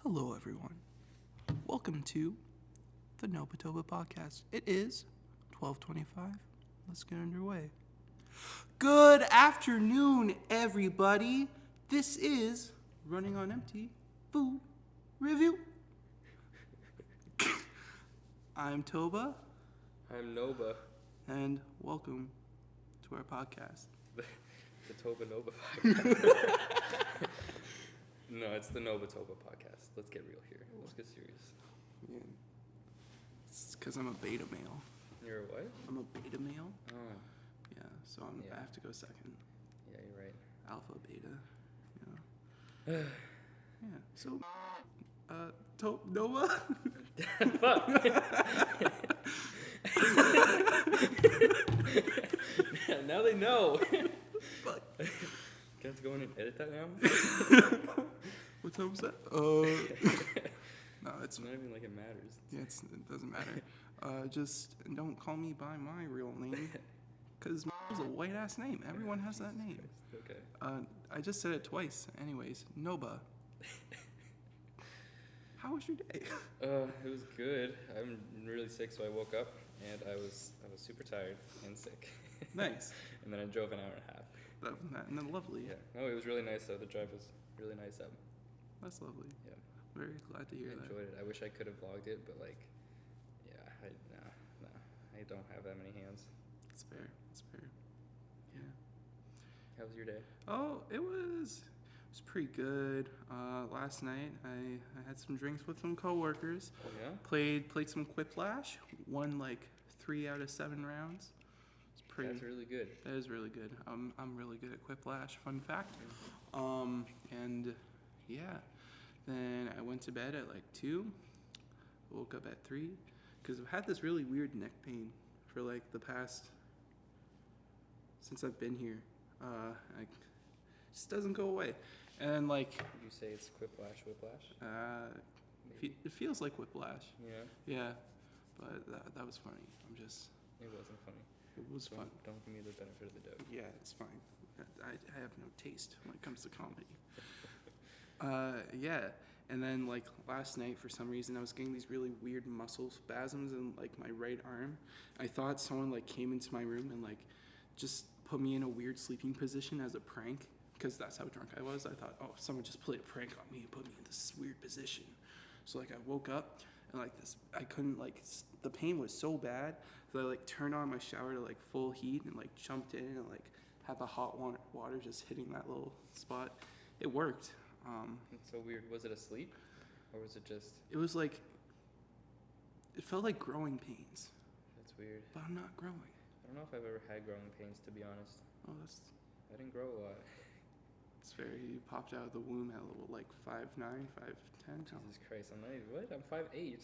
Hello, everyone. Welcome to the NobaToba Podcast. It is 12:25. Let's get underway. Good afternoon, everybody. This is Running on Empty Food Review. I'm Toba. I'm Noba. And welcome to our podcast. The Toba Noba Podcast. No, it's the NobaToba Podcast. Let's get real here. Let's get serious. Yeah. It's because I'm a beta male. You're a what? I'm a beta male. Oh. Yeah, so I have to go second. Yeah, you're right. Alpha, beta. Yeah. So, Noah? Fuck. Now they know. Fuck. Can I have to go in and edit that now? What time was that? No, it's not even like it matters. Yeah, it doesn't matter. Just don't call me by my real name, because it's a white ass name. Everyone has that name. Okay. I just said it twice. Anyways, Noba. How was your day? It was good. I'm really sick, so I woke up and I was super tired and sick. Nice. And then I drove an hour and a half. And then lovely. Yeah. No, it was really nice though. The drive was really nice up. That's lovely. Yeah. Very glad to hear I that. enjoyed it. I wish I could have vlogged it, but I don't have that many hands. It's fair. Yeah. How was your day? Oh, it was pretty good. Last night I had some drinks with some coworkers. Oh yeah? Played some Quiplash. Won 3 out of 7 rounds. It's pretty. That's really good. That is really good. I'm really good at Quiplash. Fun fact. And yeah, then I went to bed at 2. Woke up at 3 because I've had this really weird neck pain for the past since I've been here. It just doesn't go away. And Would you say it's whiplash? it feels like whiplash. Yeah. Yeah, but that was funny. It wasn't funny. It was fun. Don't give me the benefit of the doubt. Yeah, it's fine. I have no taste when it comes to comedy. Yeah, and then last night for some reason I was getting these really weird muscle spasms in my right arm. I thought someone came into my room and just put me in a weird sleeping position as a prank, because that's how drunk I was. I thought, oh, someone just played a prank on me and put me in this weird position. So I woke up and I couldn't the pain was so bad that I turned on my shower to full heat and jumped in and had the hot water just hitting that little spot. It worked. It's so weird. Was it asleep, or was it just? It was it felt like growing pains. That's weird. But I'm not growing. I don't know if I've ever had growing pains, to be honest. Oh, I didn't grow a lot. It's he popped out of the womb at a little 5'9", 5'10". Jesus Christ, I'm not even, what? I'm 5'8".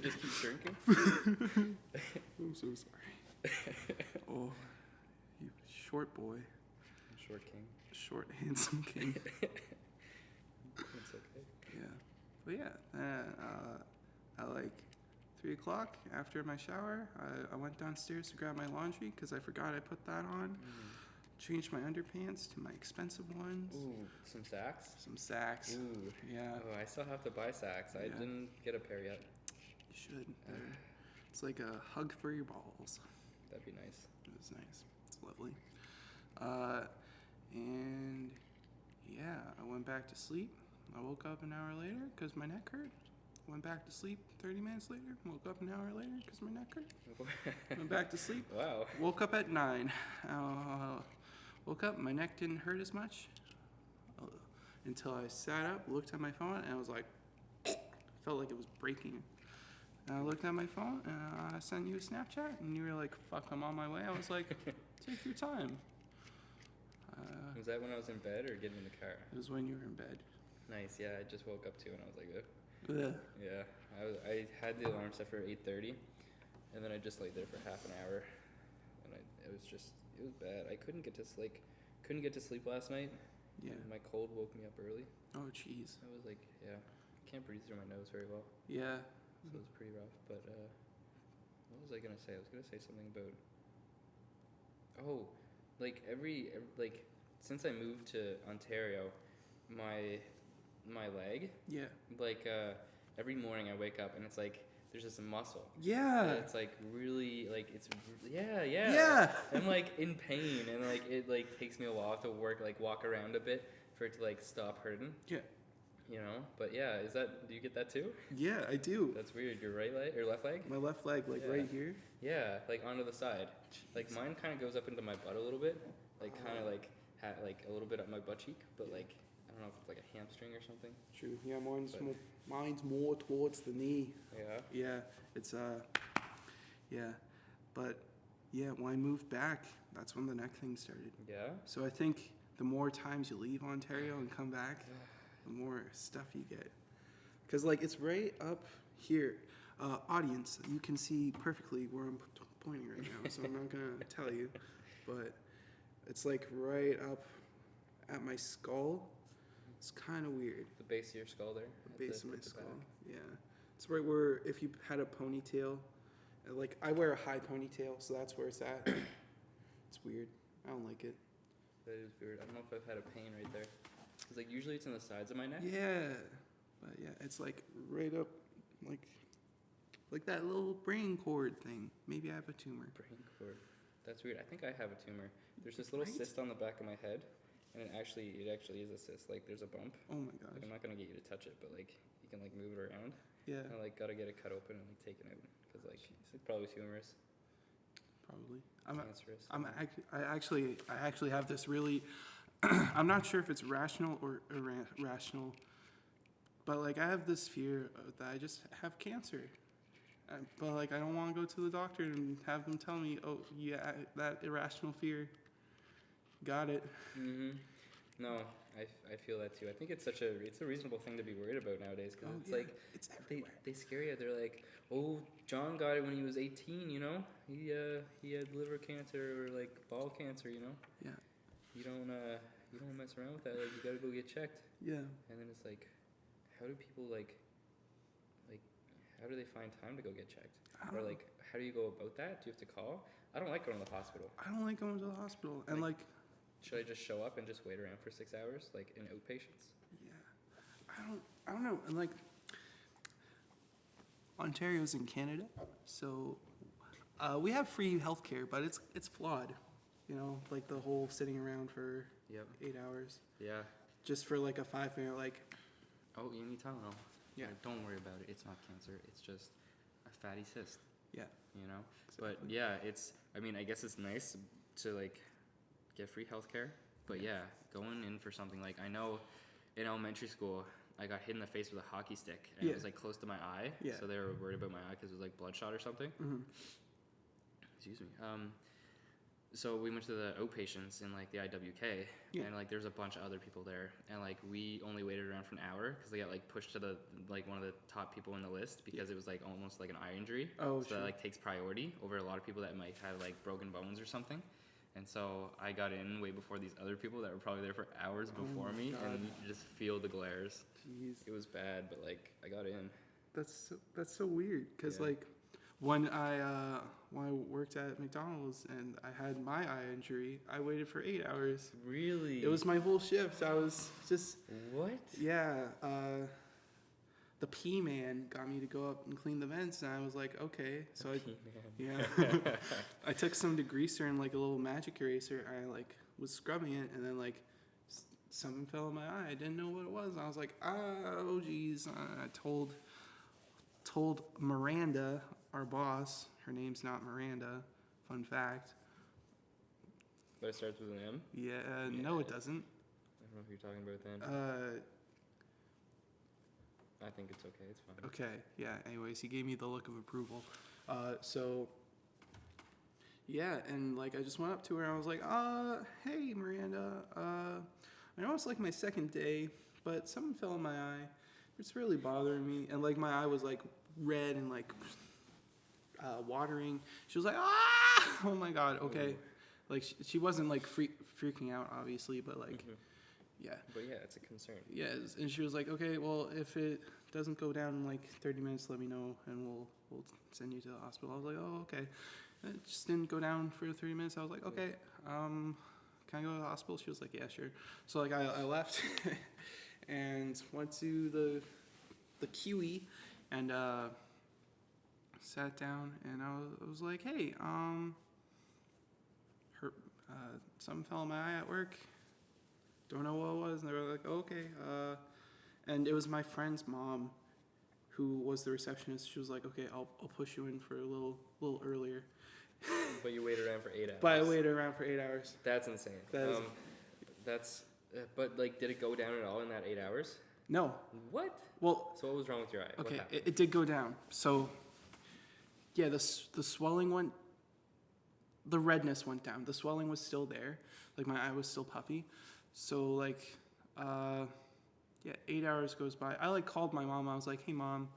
Just keep drinking. I'm so sorry. Oh, you short boy. Short king. Short, handsome king. It's okay. Yeah. But yeah, at 3 o'clock after my shower, I went downstairs to grab my laundry because I forgot I put that on. Changed my underpants to my expensive ones. Ooh, some Saks? Some Saks. Ooh. Yeah. Oh, I still have to buy Saks. I didn't get a pair yet. You should. It's like a hug for your balls. That'd be nice. It was nice. It's lovely. And yeah, I went back to sleep. I woke up an hour later because my neck hurt. Went back to sleep 30 minutes later. Woke up an hour later because my neck hurt. Went back to sleep. Wow. Woke up at 9. Woke up, my neck didn't hurt as much until I sat up, looked at my phone, and I was felt like it was breaking. And I looked at my phone, and I sent you a Snapchat, and you were like, fuck, I'm on my way. I was like, take your time. Was that when I was in bed or getting in the car? It was when you were in bed. Nice, yeah. I just woke up too, and I was like, ugh. Ugh. Yeah, I had the alarm set for 8:30, and then I just laid there for half an hour, and it was bad. I couldn't get to sleep last night. Yeah. My cold woke me up early. Oh, jeez. I was I can't breathe through my nose very well. Yeah. So it was pretty rough. But what was I gonna say? I was gonna say something about. Oh, like like since I moved to Ontario, my leg, Yeah. like every morning I wake up and it's like there's just a muscle. Yeah. And it's like really like yeah. Yeah. I'm like in pain and like it like takes me a while to walk around a bit for it to like stop hurting. Yeah. You know, but yeah, do you get that too? Yeah, I do. That's weird. Your right leg or left leg? My left leg, like right here. Yeah, like onto the side. Jeez. Like mine kind of goes up into my butt a little bit, like kind of like like a little bit up my butt cheek, but like I don't know if it's like a hamstring or something. True. Yeah, mine's more towards the knee. Yeah. Yeah, it's yeah, but yeah, when I moved back, that's when the neck thing started. Yeah. So I think the more times you leave Ontario and come back, the more stuff you get. Because, like, it's right up here. Audience, you can see perfectly where I'm pointing right now, so I'm not going to tell you. But it's, like, right up at my skull. It's kind of weird. The base of your skull there? The base of my skull, yeah. It's right where, if you had a ponytail, like, I wear a high ponytail, so that's where it's at. It's weird. I don't like it. That is weird. I don't know if I've had a pain right there. Because, like, usually it's in the sides of my neck. Yeah. But, yeah, it's, like, right up, like that little brain cord thing. Maybe I have a tumor. Brain cord. That's weird. I think I have a tumor. There's this little cyst on the back of my head, and it actually is a cyst. Like, there's a bump. Oh, my gosh. Like, I'm not going to get you to touch it, but, like, you can, like, move it around. Yeah. And I, like, got to get it cut open and, like, taken out. Because, like, it's probably tumorous. Probably. Cancerous. I actually have this really, I'm not sure if it's rational or irrational, but like I have this fear that I just have cancer. But like I don't want to go to the doctor and have them tell me, oh yeah, that irrational fear. Got it. Mm-hmm. No, I feel that too. I think it's a reasonable thing to be worried about nowadays because it's like it's everywhere. they scare you. They're like, oh, John got it when he was 18. You know, he had liver cancer or like bowel cancer. You know. Yeah. You don't mess around with that. Like you gotta go get checked. Yeah. And then it's like, how do people like how do they find time to go get checked? Or like how do you go about that? Do you have to call? I don't like going to the hospital. I don't like going to the hospital and like. Should I just show up and just wait around for 6 hours, like in outpatients? Yeah, I don't know. And like, Ontario's in Canada, so we have free healthcare, but it's flawed. You know, like the whole sitting around for 8 hours. Yeah. Just for like a 5-minute like. Oh, you need Tylenol. Yeah. Don't worry about it. It's not cancer. It's just a fatty cyst. Yeah. You know. Exactly. But yeah, I mean, I guess it's nice to like. Get free healthcare, but yeah, going in for something like I know in elementary school I got hit in the face with a hockey stick and it was like close to my eye, so they were worried about my eye because it was like bloodshot or something. Mm-hmm. Excuse me. So we went to the outpatients in like the IWK, and like there's a bunch of other people there, and like we only waited around for an hour because they got like pushed to the like one of the top people in the list because it was like almost like an eye injury. Oh, so that like takes priority over a lot of people that might have like broken bones or something. And so I got in way before these other people that were probably there for hours before me, and you just feel the glares. Jeez. It was bad, but like I got in. That's so weird because like when I worked at McDonald's and I had my eye injury, I waited for 8 hours. Really? It was my whole shift. I was just what? Yeah. The P man got me to go up and clean the vents, and I was like, okay. So I took some degreaser and like a little magic eraser. I like was scrubbing it, and then like something fell in my eye. I didn't know what it was. I was like, oh geez. I told Miranda, our boss. Her name's not Miranda. Fun fact. But it starts with an M? Yeah. No, it doesn't. I don't know who you're talking about then. I think it's okay. It's fine. Okay. Yeah. Anyways, he gave me the look of approval. Yeah, and like I just went up to her and I was like, hey Miranda, I know it's like my second day, but something fell in my eye. It's really bothering me, and like my eye was like red and like watering. She was like, oh my god, okay. Ooh. Like she wasn't like freaking out obviously, but like. Mm-hmm. Yeah. But yeah, it's a concern. Yeah, and she was like, okay, well, if it doesn't go down in like 30 minutes, let me know, and we'll send you to the hospital. I was like, oh, okay. It just didn't go down for 3 minutes. I was like, okay, can I go to the hospital? She was like, yeah, sure. So like I left and went to the QE and sat down, and I was like, hey, something fell in my eye at work. Don't know what it was. And they were like, oh, okay. And it was my friend's mom who was the receptionist. She was like, okay, I'll push you in for a little earlier. But you waited around for 8 hours. But I waited around for 8 hours. That's insane. But like, did it go down at all in that 8 hours? No. What? Well. So what was wrong with your eye? Okay, it did go down. So, yeah, the swelling went. The redness went down. The swelling was still there. Like, my eye was still puffy. So, like, 8 hours goes by. I, like, called my mom. I was like, hey, Mom,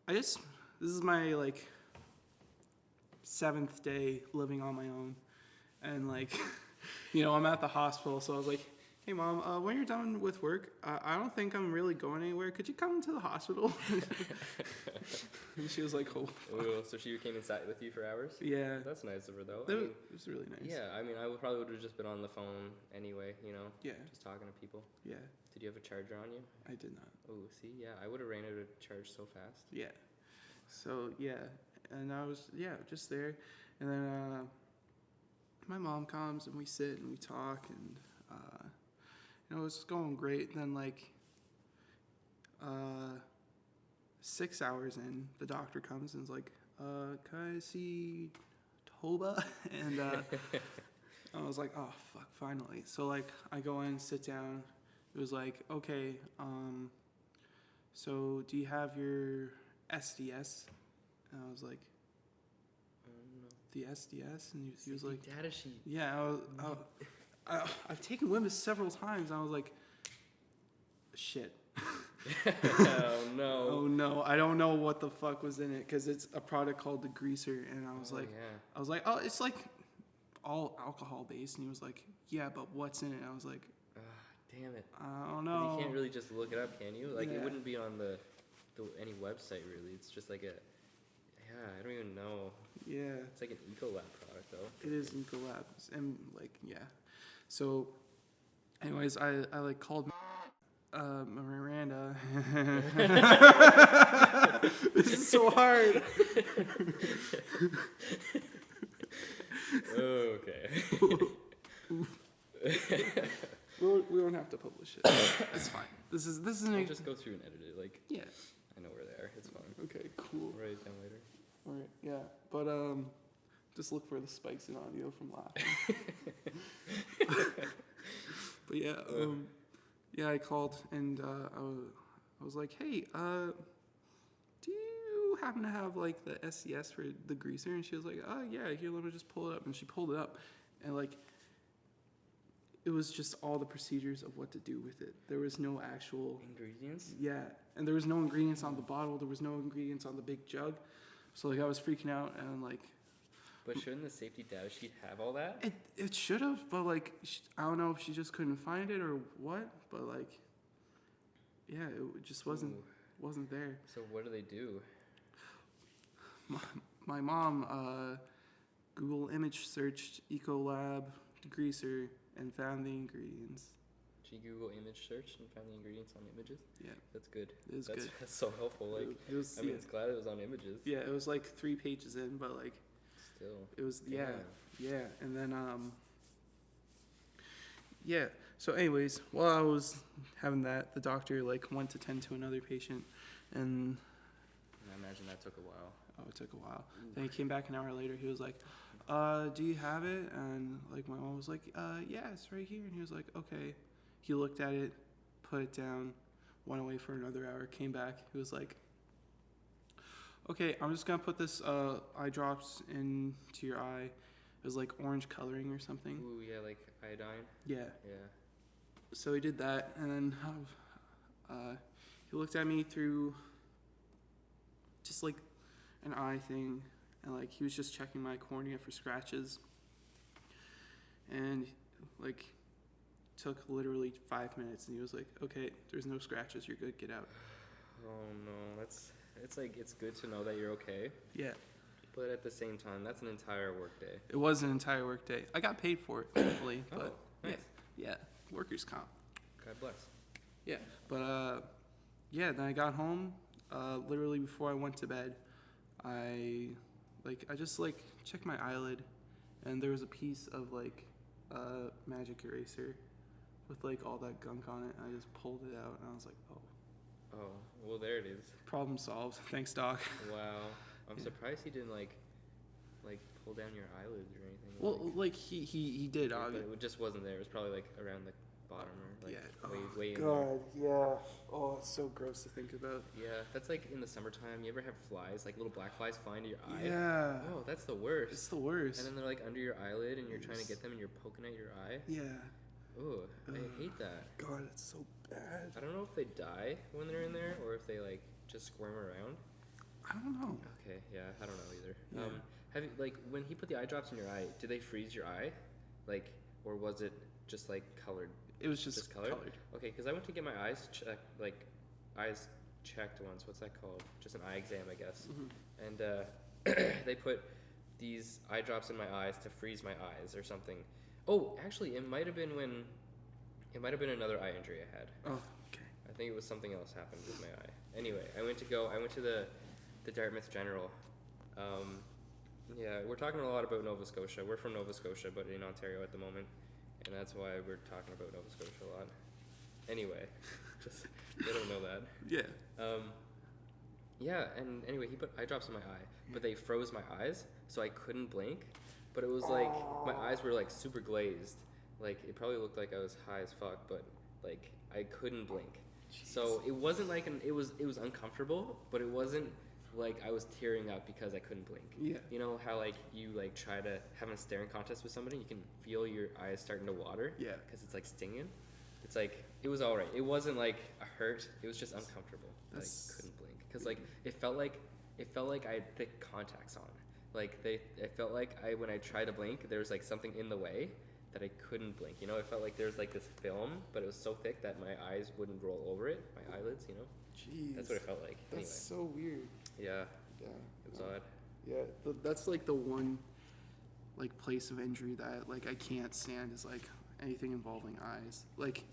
this is my, like, 7th day living on my own. And, like, I'm at the hospital. So I was like, hey, Mom, when you're done with work, I don't think I'm really going anywhere. Could you come to the hospital? And she was like, oh, fuck. Ooh, so she came inside with you for hours? Yeah. That's nice of her, though. It was really nice. Yeah, I mean, I probably would have just been on the phone anyway, Yeah. just talking to people. Yeah. Did you have a charger on you? I did not. Oh, see, yeah, I would have ran out of charge so fast. Yeah. So, yeah. And I was, just there. And then my mom comes, and we sit, and we talk, and, it's going great. And then, like, 6 hours in, the doctor comes and is like, can I see Toba? And I was like, oh, fuck, finally. So, like, I go in, sit down. It was like, okay, so do you have your SDS? And I was like, No. the SDS? And he was like, data sheet. yeah, I've taken WIMS several times. And I was like, shit. Oh, no. Oh, no. I don't know what the fuck was in it, because it's a product called the Greaser. And I was like, oh, it's like all alcohol based. And he was like, yeah, but what's in it? And I was like, damn it. I don't know. You can't really just look it up, can you? Like, Yeah. It wouldn't be on any website, really. It's just like I don't even know. Yeah. It's like an Ecolab product, though. It is Ecolab. And, like, yeah. So, anyways, I like, called Miranda. This is so hard. Okay. We don't have to publish it. It's fine. This is I'll just go through and edit it. Like, yeah. I know where they are. It's fine. Okay, cool. I'll write it down later. All right, yeah. But just look for the spikes in audio from laughing. But yeah, I called and I was like, hey, do you happen to have like the SCS for the Greaser? And she was like, oh yeah, here, let me just pull it up. And she pulled it up, and like, it was just all the procedures of what to do with it. There was no actual ingredients. Yeah, and there was no ingredients on the bottle. There was no ingredients on the big jug. So like, I was freaking out, and like. But shouldn't the safety data sheet have all that? It should have, but like, I don't know if she just couldn't find it or what. But like, yeah, it just wasn't there. So what do they do? My mom Google image searched Ecolab Greaser and found the ingredients. She Google image searched and found the ingredients on images? Yeah. That's good. It was good. That's so helpful. Like, it was, it's glad it was on images. Yeah, it was like 3 pages in, but like, still. It was, Damn. yeah. And then, yeah. So anyways, while I was having that, the doctor like went to tend to another patient, and I imagine that took a while. Oh, it took a while. Ooh. Then he came back an hour later. He was like, do you have it? And like, my mom was like, yeah, it's right here. And he was like, okay. He looked at it, put it down, went away for another hour, came back. He was like, okay, I'm just going to put this eye drops into your eye. It was like orange coloring or something. Ooh, yeah, like iodine? Yeah. Yeah. So he did that, and then he looked at me through just like an eye thing, and like, he was just checking my cornea for scratches. And like, took literally 5 minutes, and he was like, okay, there's no scratches, you're good, get out. Oh no, it's good to know that you're okay. Yeah. But at the same time, that's an entire work day. It was an entire work day. I got paid for it, thankfully. Oh, But nice. yeah, workers' comp. God bless. Yeah, but yeah. Then I got home. Literally before I went to bed, I just like checked my eyelid, and there was a piece of like magic eraser with like all that gunk on it. I just pulled it out, and I was like, oh. Oh, well, there it is. Problem solved. Thanks, Doc. Wow. I'm Yeah. surprised he didn't like pull down your eyelids or anything. Well, like he did. but it just wasn't there. It was probably like around the bottom or like yeah. way in God, yeah. Oh, it's so gross to think about. there. Yeah, that's like in the summertime. You ever have flies, like little black flies fly into your eye? Yeah. Oh, that's the worst. It's the worst. And then they're like under your eyelid, and you're trying to get them, and you're poking at your eye. Yeah. Oh, I hate that. God, it's so bad. I don't know if they die when they're in there, or if they like just squirm around. I don't know. Okay, yeah, I don't know either. Yeah. Have you like when he put the eye drops in your eye? Did they freeze your eye, like, or was it just like colored? It was just colored. colored. Okay, because I went to get my eyes checked once. What's that called? Just an eye exam, I guess. Mm-hmm. And they put these eye drops in my eyes to freeze my eyes or something. Oh, actually, it might have been another eye injury I had. Oh, okay. I think it was something else happened with my eye. Anyway, I went to the Dartmouth General. Yeah, we're talking a lot about Nova Scotia. We're from Nova Scotia, but in Ontario at the moment, and that's why we're talking about Nova Scotia a lot. Anyway, just they don't know that. Yeah. Yeah, and anyway, he put eye drops in my eye, but they froze my eyes, so I couldn't blink. But it was like my eyes were like super glazed. Like it probably looked like I was high as fuck, but like I couldn't blink. Jeez. So it wasn't like it was uncomfortable, but it wasn't like I was tearing up because I couldn't blink. Yeah. You know how like you like try to have a staring contest with somebody, you can feel your eyes starting to water. Yeah. Because it's like stinging. It's like it was all right. It wasn't like a hurt. It was just uncomfortable. Like couldn't blink because like it felt like I had thick contacts on. Like it felt like when I tried to blink, there was like something in the way that I couldn't blink. You know, it felt like there was like this film, but it was so thick that my eyes wouldn't roll over it, my eyelids, you know? Jeez. That's what it felt like. That's so weird. Yeah. Yeah. It was odd. Yeah, that's like the one like place of injury that like I can't stand is like anything involving eyes. Like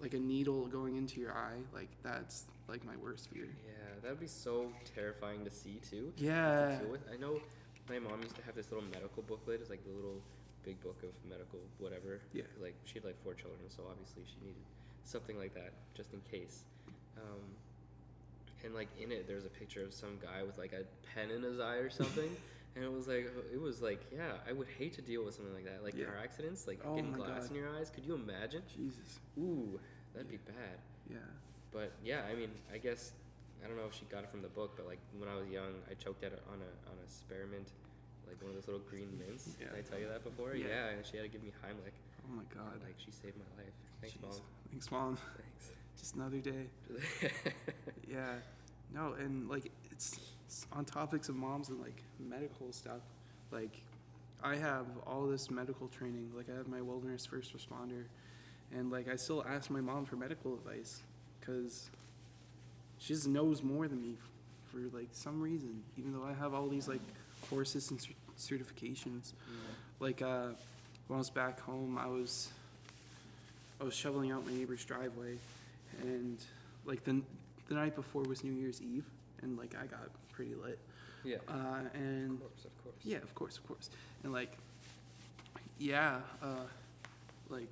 a needle going into your eye, like that's like my worst fear. Yeah, that would be so terrifying to see too. Yeah. To deal with. I know my mom used to have this little medical booklet. It's like the little big book of medical whatever. Yeah. Like she had like 4 children, so obviously she needed something like that just in case. And like in it, there's a picture of some guy with like a pen in his eye or something. And it was like, yeah, I would hate to deal with something like that. Like car accidents, like getting glass in your eyes. Could you imagine? Jesus. Ooh, that'd be bad. Yeah. But yeah, I mean, I guess, I don't know if she got it from the book, but like when I was young, I choked at it on a spearmint, like one of those little green mints. Yeah. Did I tell you that before? Yeah. And she had to give me Heimlich. Oh my God. Like she saved my life. Thanks, Jeez. Mom. Thanks, Mom. Thanks. Just another day. Yeah. No, and like it's on topics of moms and like medical stuff. Like I have all this medical training. Like I have my wilderness first responder, and like I still ask my mom for medical advice because she just knows more than me for like some reason. Even though I have all these like courses and certifications. Like when I was back home, I was shoveling out my neighbor's driveway, and like the night before was New Year's Eve, and like I got pretty lit. Yeah. And Of course. yeah, of course. And like, yeah, like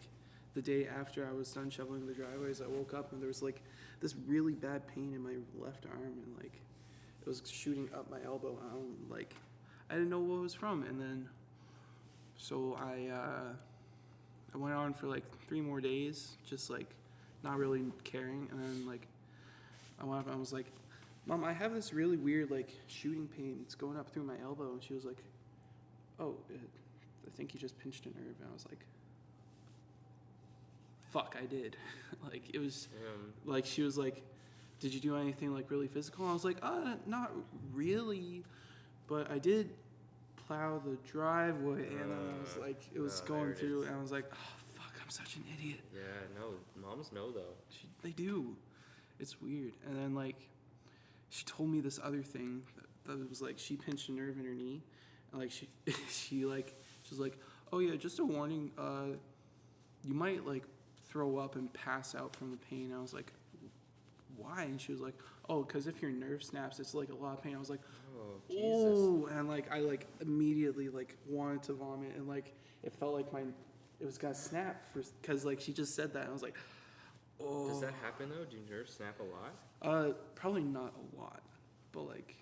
the day after I was done shoveling the driveways, I woke up and there was like this really bad pain in my left arm, and like it was shooting up my elbow. And like I didn't know what it was from, and then so I went on for like 3 more days, just like not really caring, and then like I went up and I was like, Mom, I have this really weird like shooting pain. It's going up through my elbow. And she was like, oh, I think you just pinched a nerve. And I was like, fuck, I did. Like it was like, she was like, did you do anything like really physical? And I was like, not really, but I did plow the driveway. And I was like, it was going through, and I was like, oh fuck, I'm such an idiot. Yeah, no, moms know though. They do. It's weird. And then like she told me this other thing that was like she pinched a nerve in her knee, and like she's like, oh yeah, just a warning, you might like throw up and pass out from the pain. I was like, why? And she was like, oh, because if your nerve snaps, it's like a lot of pain. I was like, Oh, Jesus. oh, and like I like immediately like wanted to vomit, and like it felt like it was gonna snap because like she just said that, and I was like, oh. Does that happen though? Do nerves snap a lot? Probably not a lot, but like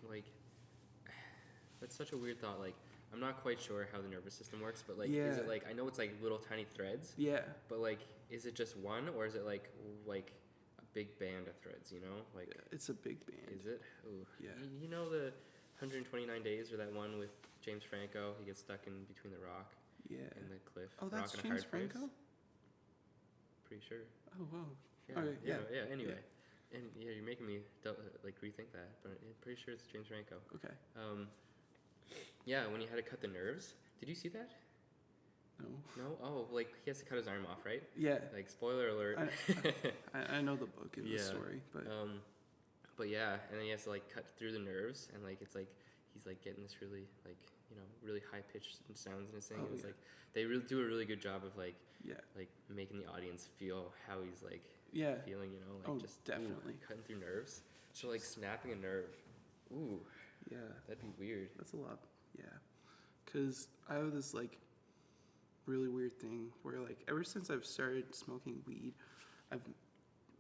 that's such a weird thought. Like, I'm not quite sure how the nervous system works, but like, yeah. is it like, I know it's like little tiny threads. Yeah. But like, is it just one, or is it like a big band of threads? You know, like. Yeah, it's a big band. Is it? Ooh. Yeah. You know the 129 Days, or that one with James Franco? He gets stuck in between the rock. Yeah. And the cliff. Oh, that's rock James Franco. Pretty sure. Oh wow. Yeah. Okay, Yeah. Anyway. Yeah. And yeah, you're making me like rethink that, but I'm pretty sure it's James Franco. Okay. Yeah, when he had to cut the nerves, did you see that? No. No? Oh, like he has to cut his arm off, right? Yeah. Like spoiler alert. I know the book and the story, but yeah, and then he has to like cut through the nerves, and like it's like he's like getting this really like really high pitched sounds in his thing. It's like they really do a really good job of like making the audience feel how he's like feeling, like just definitely cutting through nerves. So like snapping a nerve. Ooh. Yeah. That'd be weird. That's a lot. Yeah. Cause I have this like really weird thing where like ever since I've started smoking weed, I've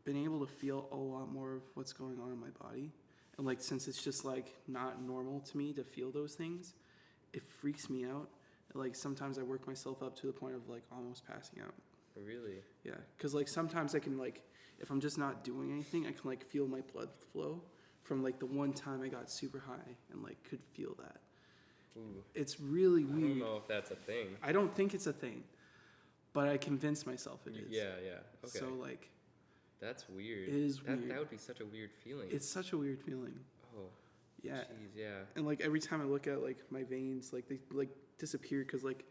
been able to feel a lot more of what's going on in my body. And like since it's just like not normal to me to feel those things, it freaks me out. Like sometimes I work myself up to the point of like almost passing out. Really? Yeah, because like sometimes I can like, if I'm just not doing anything, I can like feel my blood flow from like the one time I got super high and like could feel that. Ooh. It's really weird. I don't know if that's a thing. I don't think it's a thing, but I convince myself it is. Yeah. Okay. So like, that's weird. It is weird. That would be such a weird feeling. It's such a weird feeling. Oh. Yeah. Jeez, yeah. And like every time I look at like my veins, like they like disappear because like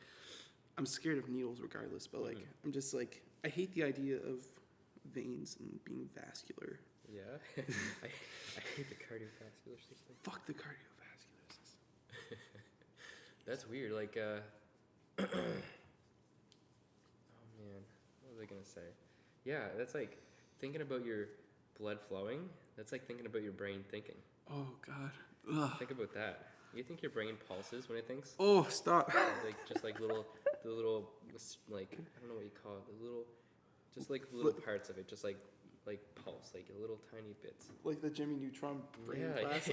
I'm scared of needles regardless, but like I'm just like I hate the idea of veins and being vascular. Yeah. I hate the cardiovascular system. Fuck the cardiovascular system. That's weird. Like oh man, what was I gonna say? Yeah, that's like thinking about your blood flowing. That's like thinking about your brain thinking. Oh God. Ugh. Think about that. You think your brain pulses when it thinks? Oh, stop. Like just like the little like I don't know what you call it. Just like little parts of it, just like pulse, like little tiny bits. Like the Jimmy Neutron brain blast.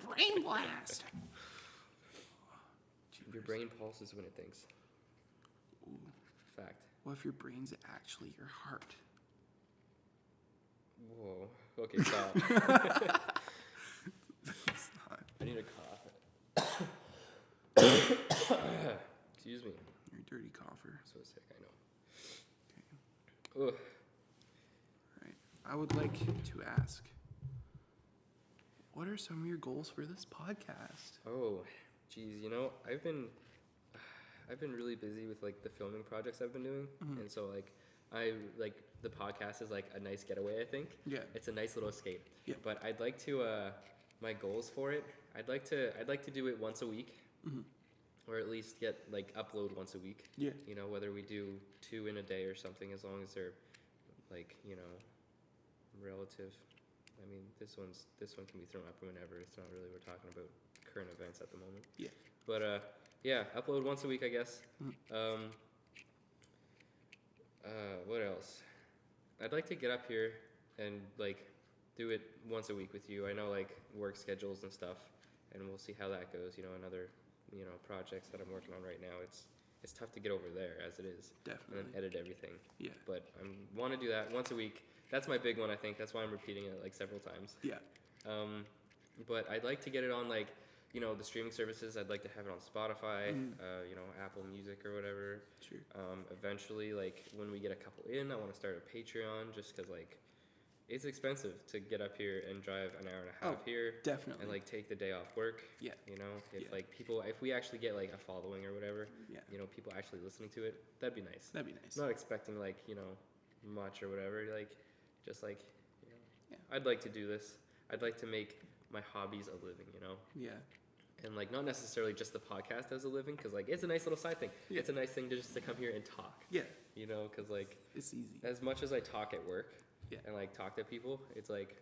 Brain blast. Your brain pulses when it thinks. Ooh. Fact. What if your brain's actually your heart? Whoa. Okay, stop. It's not. I need a cough. Excuse me. You're a dirty cougher. So sick, I know. Okay. Ugh. Right. I would like to ask, what are some of your goals for this podcast? Oh, geez, I've been really busy with like the filming projects I've been doing, and so like the podcast is like a nice getaway. I think. Yeah. It's a nice little escape. Yeah. But I'd like to my goals for it. I'd like to do it once a week, or at least get like upload once a week. Yeah. Whether we do 2 in a day or something, as long as they're like relative. I mean, this one can be thrown up whenever. It's not really, we're talking about current events at the moment. Yeah. But yeah, upload once a week, I guess. What else? I'd like to get up here and like do it once a week with you. I know like work schedules and stuff, and we'll see how that goes. And other projects that I'm working on right now. It's tough to get over there as it is. Definitely. And then edit everything. Yeah. But I want to do that once a week. That's my big one, I think. That's why I'm repeating it like several times. Yeah. But I'd like to get it on like, the streaming services. I'd like to have it on Spotify, Apple Music or whatever. Sure. Eventually, like when we get a couple in, I want to start a Patreon just because like it's expensive to get up here and drive an hour and a half here. Definitely. And like take the day off work. Yeah. If we actually get like a following or whatever, people actually listening to it, that'd be nice. That'd be nice. Not expecting like, much or whatever, like just like, I'd like to do this. I'd like to make my hobbies a living, you know? Yeah. And like not necessarily just the podcast as a living, because like it's a nice little side thing. Yeah. It's a nice thing to come here and talk. Yeah. You know, because like it's easy. As much as I talk at work, yeah, and like talk to people, it's like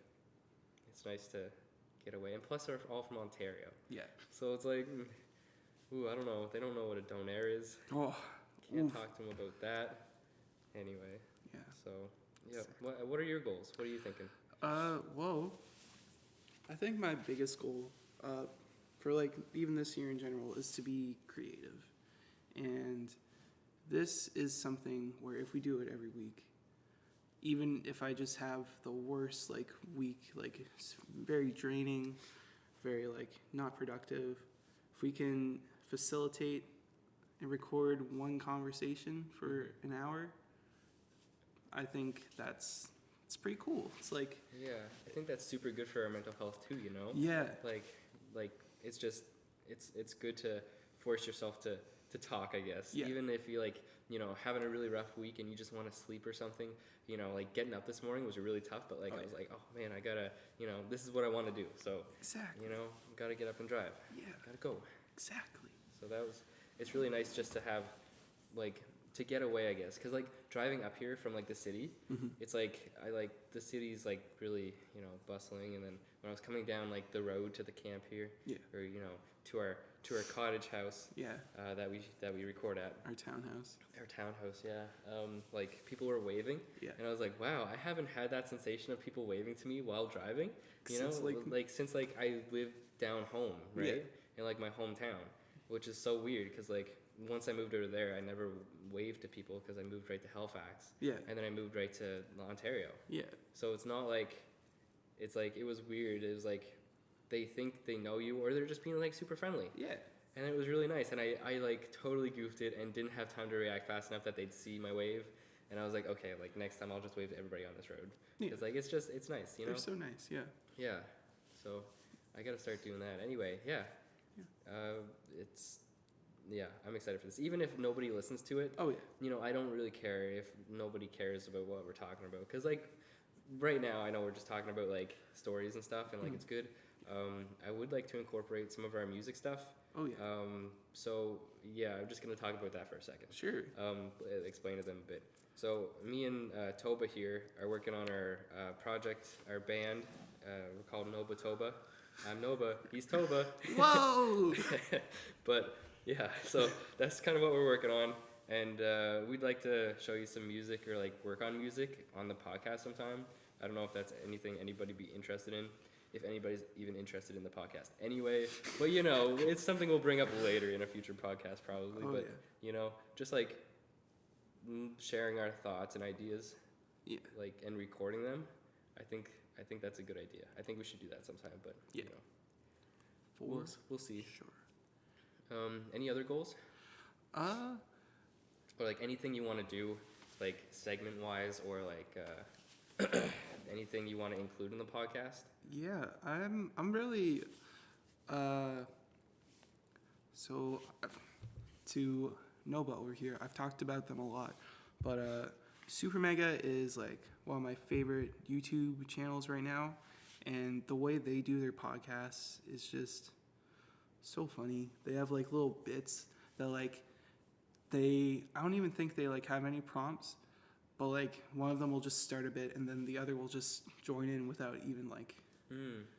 it's nice to get away. And plus, they're all from Ontario. Yeah. So it's like, ooh, I don't know. They don't know what a donaire is. Oh. Can't talk to them about that. Anyway. Yeah. So yeah. What are your goals? What are you thinking? Well, I think my biggest goal, for like even this year in general, is to be creative, and this is something where if we do it every week, even if I just have the worst like week, like it's very draining, very like not productive, if we can facilitate and record one conversation for an hour, I think it's pretty cool. It's like, yeah, I think that's super good for our mental health too, you know? Yeah. Like it's just it's good to force yourself to talk, I guess. Yeah. Even if you like, you know, having a really rough week and you just want to sleep or something, you know, like getting up this morning was really tough, but like I was like, oh man, I gotta, you know, this is what I want to do. So exactly, you know, gotta get up and drive. Yeah. Gotta go. Exactly. So it's really nice just to have like to get away, I guess, because like driving up here from like the city, it's like the city's like really, you know, bustling, and then when I was coming down like the road to the camp here, or you know, to our cottage house, that we record at, our townhouse, like people were waving, and I was like, wow, I haven't had that sensation of people waving to me while driving, you know, since I lived down home, right, in like my hometown, which is so weird because like once I moved over there, I never waved to people because I moved right to Halifax. Yeah. And then I moved right to Ontario. Yeah. So it's not like, it's like, it was weird. It was like, they think they know you or they're just being like super friendly. Yeah. And it was really nice. And I like totally goofed it and didn't have time to react fast enough that they'd see my wave. And I was like, okay, like next time I'll just wave to everybody on this road. Yeah. It's like, it's nice, you know? They're so nice, yeah. Yeah. So I got to start doing that. Anyway, yeah. I'm excited for this. Even if nobody listens to it, you know, I don't really care if nobody cares about what we're talking about. Because, like, right now, I know we're just talking about, like, stories and stuff, and, like, it's good. I would like to incorporate some of our music stuff. Oh, yeah. So, yeah, I'm just going to talk about that for a second. Sure. Explain to them a bit. So, me and Toba here are working on our project, our band. We're called NobaToba. I'm Noba. He's Toba. Whoa! But... yeah, so that's kind of what we're working on, and we'd like to show you some music or like work on music on the podcast sometime. I don't know if that's anything anybody be interested in, if anybody's even interested in the podcast anyway, but you know, it's something we'll bring up later in a future podcast probably, you know, just like sharing our thoughts and ideas, like, and recording them, I think that's a good idea. I think we should do that sometime, but you know, we'll see. Sure. Any other goals? Or like anything you want to do, like segment wise, or like anything you want to include in the podcast? Yeah, I'm really so to Noba over here, I've talked about them a lot, but Super Mega is like one of my favorite YouTube channels right now, and the way they do their podcasts is just so funny. They have like little bits that like I don't even think they like have any prompts, but like one of them will just start a bit and then the other will just join in without even like.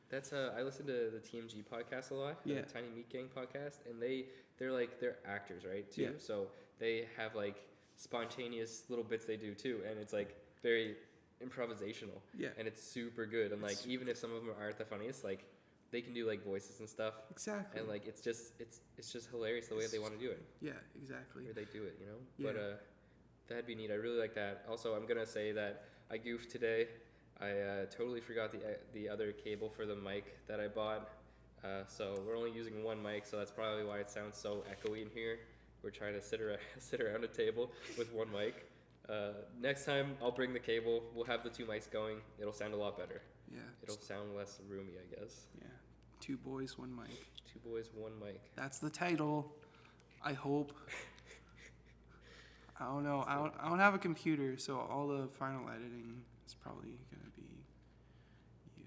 That's I listen to the TMG podcast a lot, the Tiny Meat Gang podcast, and they're actors, right, too. Yeah. So they have like spontaneous little bits they do too, and it's like very improvisational. Yeah. And it's super good, and like even if some of them aren't the funniest, like they can do like voices and stuff. Exactly. And like it's just hilarious the way they want to do it. Yeah, exactly. Or they do it, you know? Yeah. But that'd be neat. I really like that. Also, I'm gonna say that I goofed today. I totally forgot the other cable for the mic that I bought. So we're only using one mic, so that's probably why it sounds so echoey in here. We're trying to sit around a table with one mic. Next time I'll bring the cable. We'll have the two mics going. It'll sound a lot better. Yeah. It'll sound less roomy, I guess. Yeah. 2 boys, 1 mic. 2 boys, 1 mic. That's the title. I hope. I don't know. I don't have a computer, so all the final editing is probably gonna be you.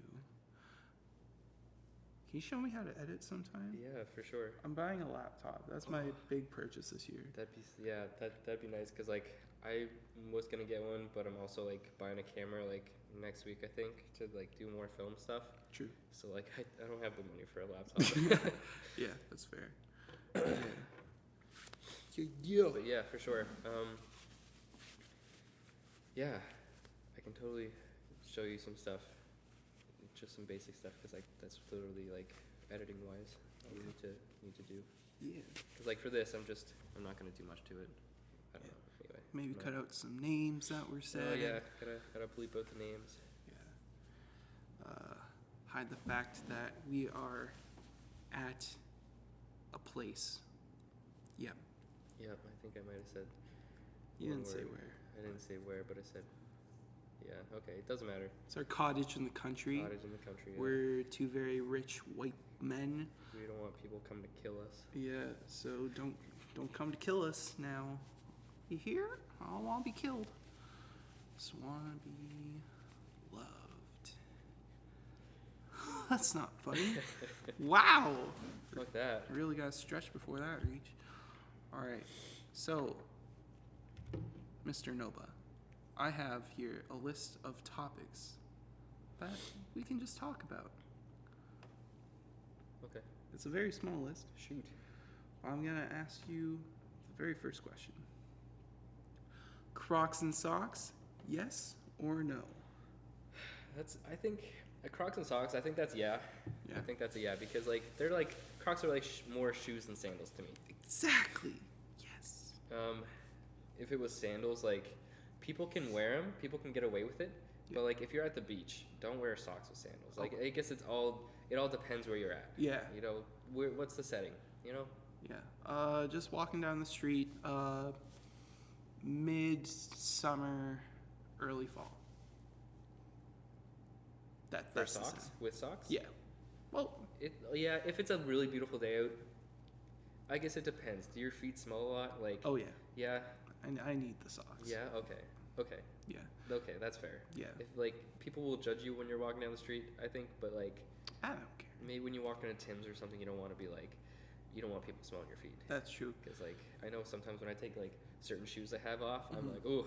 Can you show me how to edit sometime? Yeah, for sure. I'm buying a laptop. That's my big purchase this year. That'd be nice, because like I was gonna get one, but I'm also like buying a camera like next week, I think, to like do more film stuff. True. So like I don't have the money for a laptop. Yeah, that's fair. Yeah. But yeah, for sure. Yeah, I can totally show you some stuff, just some basic stuff, because like that's literally like editing wise all we need to do. Yeah. Because like for this, I'm not gonna do much to it. I don't know. Anyway. Maybe cut out some names that were said. Oh yeah, gotta bleep out the names. Yeah. Hide the fact that we are at a place. Yep. Yep, I think I might have said. You didn't say word. where. I didn't say where, but I said. Yeah. Okay. It doesn't matter. It's our cottage in the country. Cottage in the country. Yeah. We're two very rich white men. We don't want people coming to kill us. Yeah, so don't come to kill us now. You hear? I don't want to be killed. Just want to be loved. That's not funny. Wow. Fuck that. Really got to stretch before that reach. All right. So, Mr. Noba, I have here a list of topics that we can just talk about. Okay. It's a very small list. Shoot. I'm going to ask you the very first question. Crocs and socks, yes or no? I think Crocs and socks. I think that's yeah. Yeah. I think that's a yeah, because like they're like Crocs are like more shoes than sandals to me. Exactly. Yes. If it was sandals, like people can wear them, people can get away with it, but like if you're at the beach, don't wear socks with sandals. Like I guess it all depends where you're at. Yeah. You know, what's the setting? You know. Yeah. Just walking down the street, mid-summer, early fall. That's For socks? With socks? Yeah. Well, if it's a really beautiful day out, I guess it depends. Do your feet smell a lot? Like. oh yeah. Yeah. I need the socks. Yeah. Okay. Yeah. Okay, that's fair. Yeah. If like people will judge you when you're walking down the street, I think, but like I don't care. maybe when you walk into Tim's or something, you don't want to be like, you don't want people smelling your feet. That's true. Because like I know sometimes when I take like certain shoes I have off, I'm Mhm. like, ooh,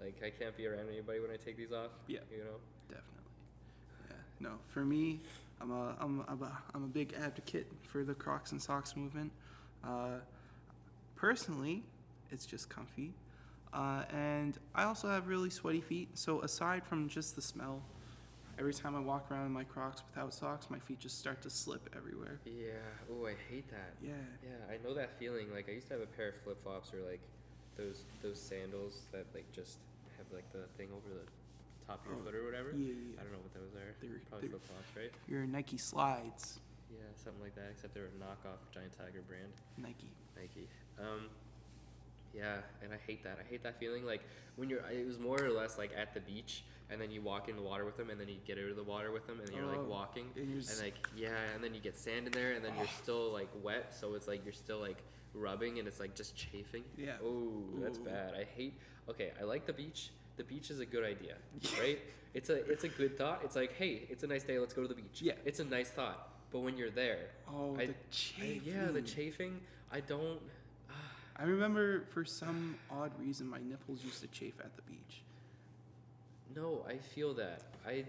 like I can't be around anybody when I take these off. Yeah. You know. Definitely. Yeah. No, for me, I'm a big advocate for the Crocs and socks movement. Personally, it's just comfy. And I also have really sweaty feet, so aside from just the smell, every time I walk around in my Crocs without socks, my feet just start to slip everywhere. Yeah. Oh, I hate that. Yeah. Yeah, I know that feeling. Like I used to have a pair of flip flops or like those sandals that like just have like the thing over the top of your foot or whatever. Yeah. I don't know what those are. Probably they're- flip flops, right? Your Nike slides. Yeah, something like that. Except they're a knockoff Giant Tiger brand. Nike. Yeah, and I hate that. I hate that feeling. Like when it was more or less like at the beach, and then you walk in the water with them, and then you get out of the water with them, and you're like walking, and like and then you get sand in there, and then you're still like wet, so it's like you're still like rubbing, and it's like just chafing. Yeah. Oh, that's bad. I hate. Okay, I like the beach. The beach is a good idea, right? It's a good thought. It's like, hey, it's a nice day. Let's go to the beach. Yeah. It's a nice thought. But when you're there, the chafing. the chafing. I don't. I remember for some odd reason my nipples used to chafe at the beach. No, I feel that. I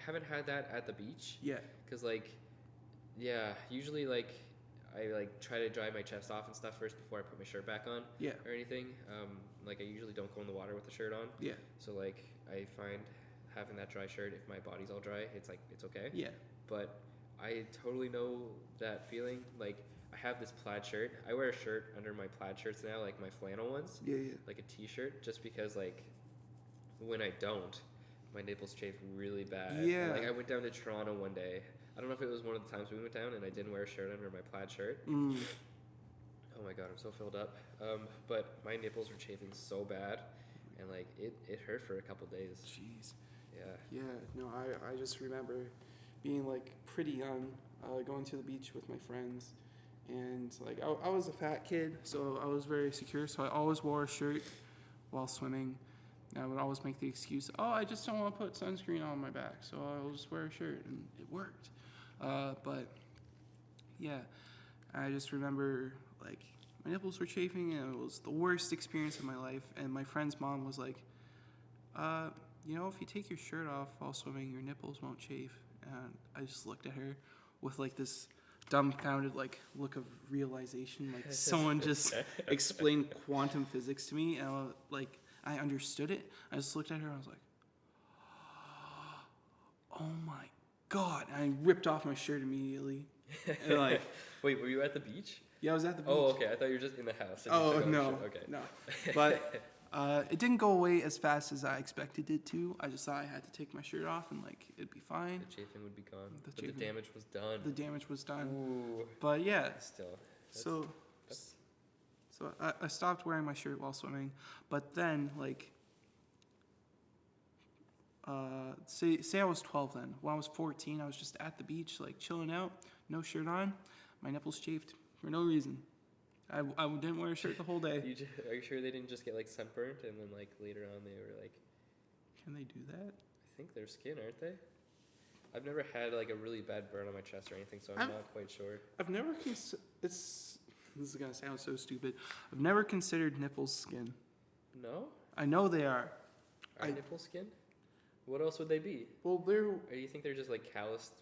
haven't had that at the beach. Yeah. Cause like, yeah, usually like, I like try to dry my chest off and stuff first before I put my shirt back on. Yeah. Or anything. Like I usually don't go in the water with the shirt on. Yeah. So like I find having that dry shirt, if my body's all dry, it's okay. Yeah. But I totally know that feeling. Like I have this plaid shirt. I wear a shirt under my plaid shirts now, like my flannel ones. Yeah. Like a t-shirt, just because like when I don't, my nipples chafe really bad. Yeah. Like I went down to Toronto one day. I don't know if it was one of the times we went down and I didn't wear a shirt under my plaid shirt. Oh my god, I'm so filled up. But my nipples were chafing so bad, and like it hurt for a couple days. Jeez. Yeah. Yeah. No, I just remember being like pretty young, going to the beach with my friends, and like I was a fat kid, so I was very secure. So I always wore a shirt while swimming. And I would always make the excuse, I just don't want to put sunscreen on my back, so I'll just wear a shirt, and it worked. But yeah, I just remember like my nipples were chafing, and it was the worst experience of my life. And my friend's mom was like, if you take your shirt off while swimming, your nipples won't chafe. And I just looked at her with like this dumbfounded like look of realization, like someone just explained quantum physics to me, and I understood it. I just looked at her and I was like, oh my god. And I ripped off my shirt immediately. And like, wait, were you at the beach? Yeah, I was at the beach. Oh, okay. I thought you were just in the house. Oh, no. Okay. No. But it didn't go away as fast as I expected it to. I just thought I had to take my shirt off and like it'd be fine. The chafing would be gone. The damage was done. The damage was done. Ooh. But yeah. Still. So I stopped wearing my shirt while swimming, but then like say I was 12 then. When I was 14, I was just at the beach like chilling out, no shirt on. My nipples chafed for no reason. I didn't wear a shirt the whole day. Are you sure they didn't just get like sunburnt and then like later on they were like? Can they do that? I think they're skin, aren't they? I've never had like a really bad burn on my chest or anything, so I'm not quite sure. I've never this is gonna sound so stupid. I've never considered nipples skin. No? I know they are. Are nipples skin? What else would they be? Well, they're. Or do you think they're just like calloused?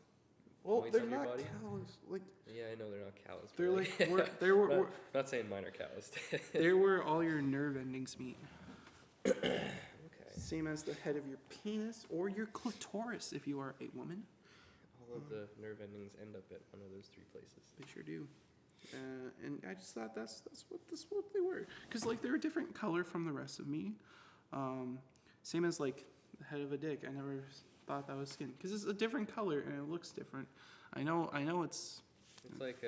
Well, they're on not your body? calloused. Like. Yeah, I know they're not calloused. They're like they were. Not saying mine are calloused. They're where all your nerve endings meet. Okay. Same as the head of your penis or your clitoris if you are a woman. All of the nerve endings end up at one of those three places. They sure do. And I just thought that's what they were, because like they're a different color from the rest of me. Same as like the head of a dick. I never thought that was skin because it's a different color and it looks different. I know it's. It's like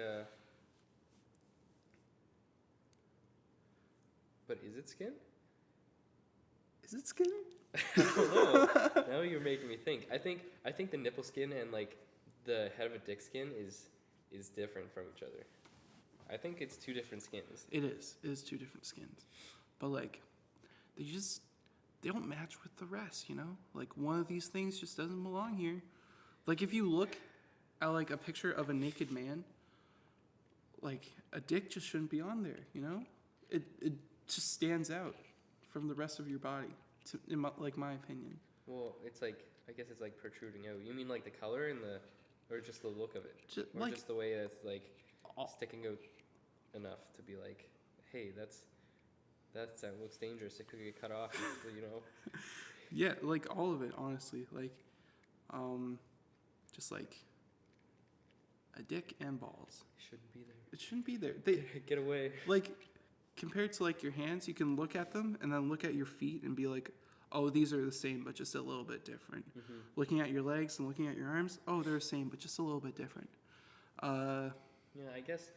but is it skin? Is it skin? I don't know. Now you're making me think. I think the nipple skin and like the head of a dick skin is different from each other. I think it's two different skins. It is. It is two different skins. But like they don't match with the rest, you know? Like one of these things just doesn't belong here. Like if you look at like a picture of a naked man, like a dick just shouldn't be on there, you know? It just stands out from the rest of your body, in my opinion. Well, it's like, I guess it's like protruding out. You mean like the color and or just the look of it? Or just the way it's like sticking out enough to be like, hey, that looks dangerous. It could get cut off, you know? Yeah, like all of it, honestly. Like, just like a dick and balls. Shouldn't be there. It shouldn't be there. They get away. Like, compared to like your hands, you can look at them and then look at your feet and be like, oh, these are the same, but just a little bit different. Mm-hmm. Looking at your legs and looking at your arms, oh, they're the same, but just a little bit different. Yeah, I guess.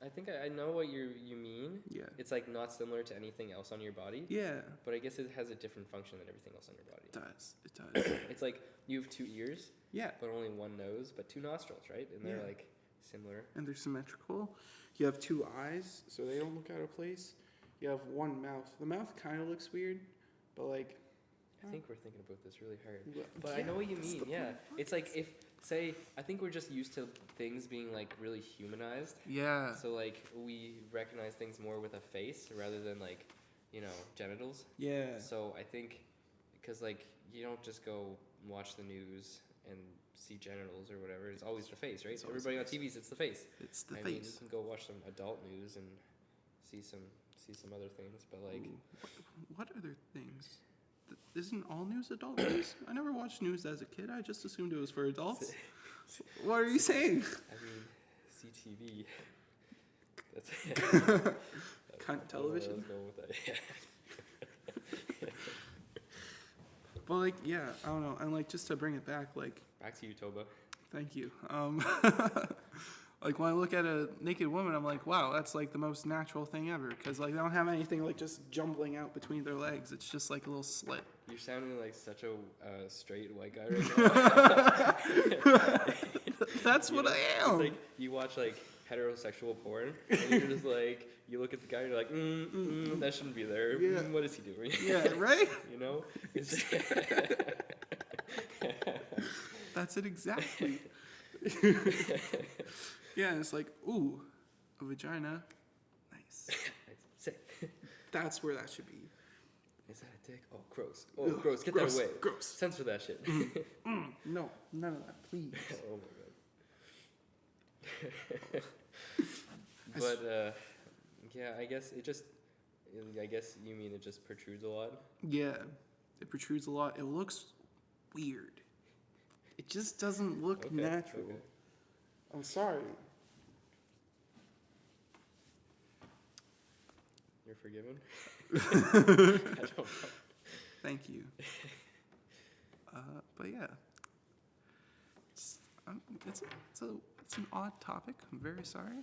I think I know what you mean. Yeah. It's like not similar to anything else on your body. Yeah. But I guess it has a different function than everything else on your body. It does. It's like you have 2 ears. Yeah. But only 1 nose, but 2 nostrils, right? And they're like similar. And they're symmetrical. You have 2 eyes, so they don't look out of place. You have 1 mouth. The mouth kind of looks weird, but like. I think we're thinking about this really hard. Yeah. But I know what you mean. Yeah. It's like I think we're just used to things being like really humanized. Yeah. So like we recognize things more with a face rather than like, genitals. Yeah. So I think because like you don't just go watch the news and see genitals or whatever. It's always the face, right? Everybody on TVs, it's the face. It's the face. I mean, you can go watch some adult news and see some other things, but like. Ooh, what other things? Isn't all news adult news? I never watched news as a kid. I just assumed it was for adults. What are you saying? I mean, CTV. That's Cunt television. I was going with that. Yeah. But like, yeah, I don't know. And like, just to bring it back, like. Back to you, Toba. Thank you. Like when I look at a naked woman, I'm like, wow, that's like the most natural thing ever. Because like they don't have anything like just jumbling out between their legs. It's just like a little slit. You're sounding like such a straight white guy right now. That's what I am. It's like you watch like heterosexual porn, and you're just like, you look at the guy, and you're like, that shouldn't be there. Yeah. What is he doing? Yeah, right? You know? That's it exactly. Yeah, and it's like, ooh, a vagina. Nice. Sick. That's where that should be. Is that a dick? Oh, gross. Oh, Ugh, gross. Get gross, that away. gross. Censor that shit. No, none of that, please. Oh my god. But yeah, I guess you mean it just protrudes a lot. Yeah, it protrudes a lot. It looks weird. It just doesn't look natural. Okay. I'm sorry. You're forgiven. I don't know. Thank you. But yeah, it's an odd topic. I'm very sorry.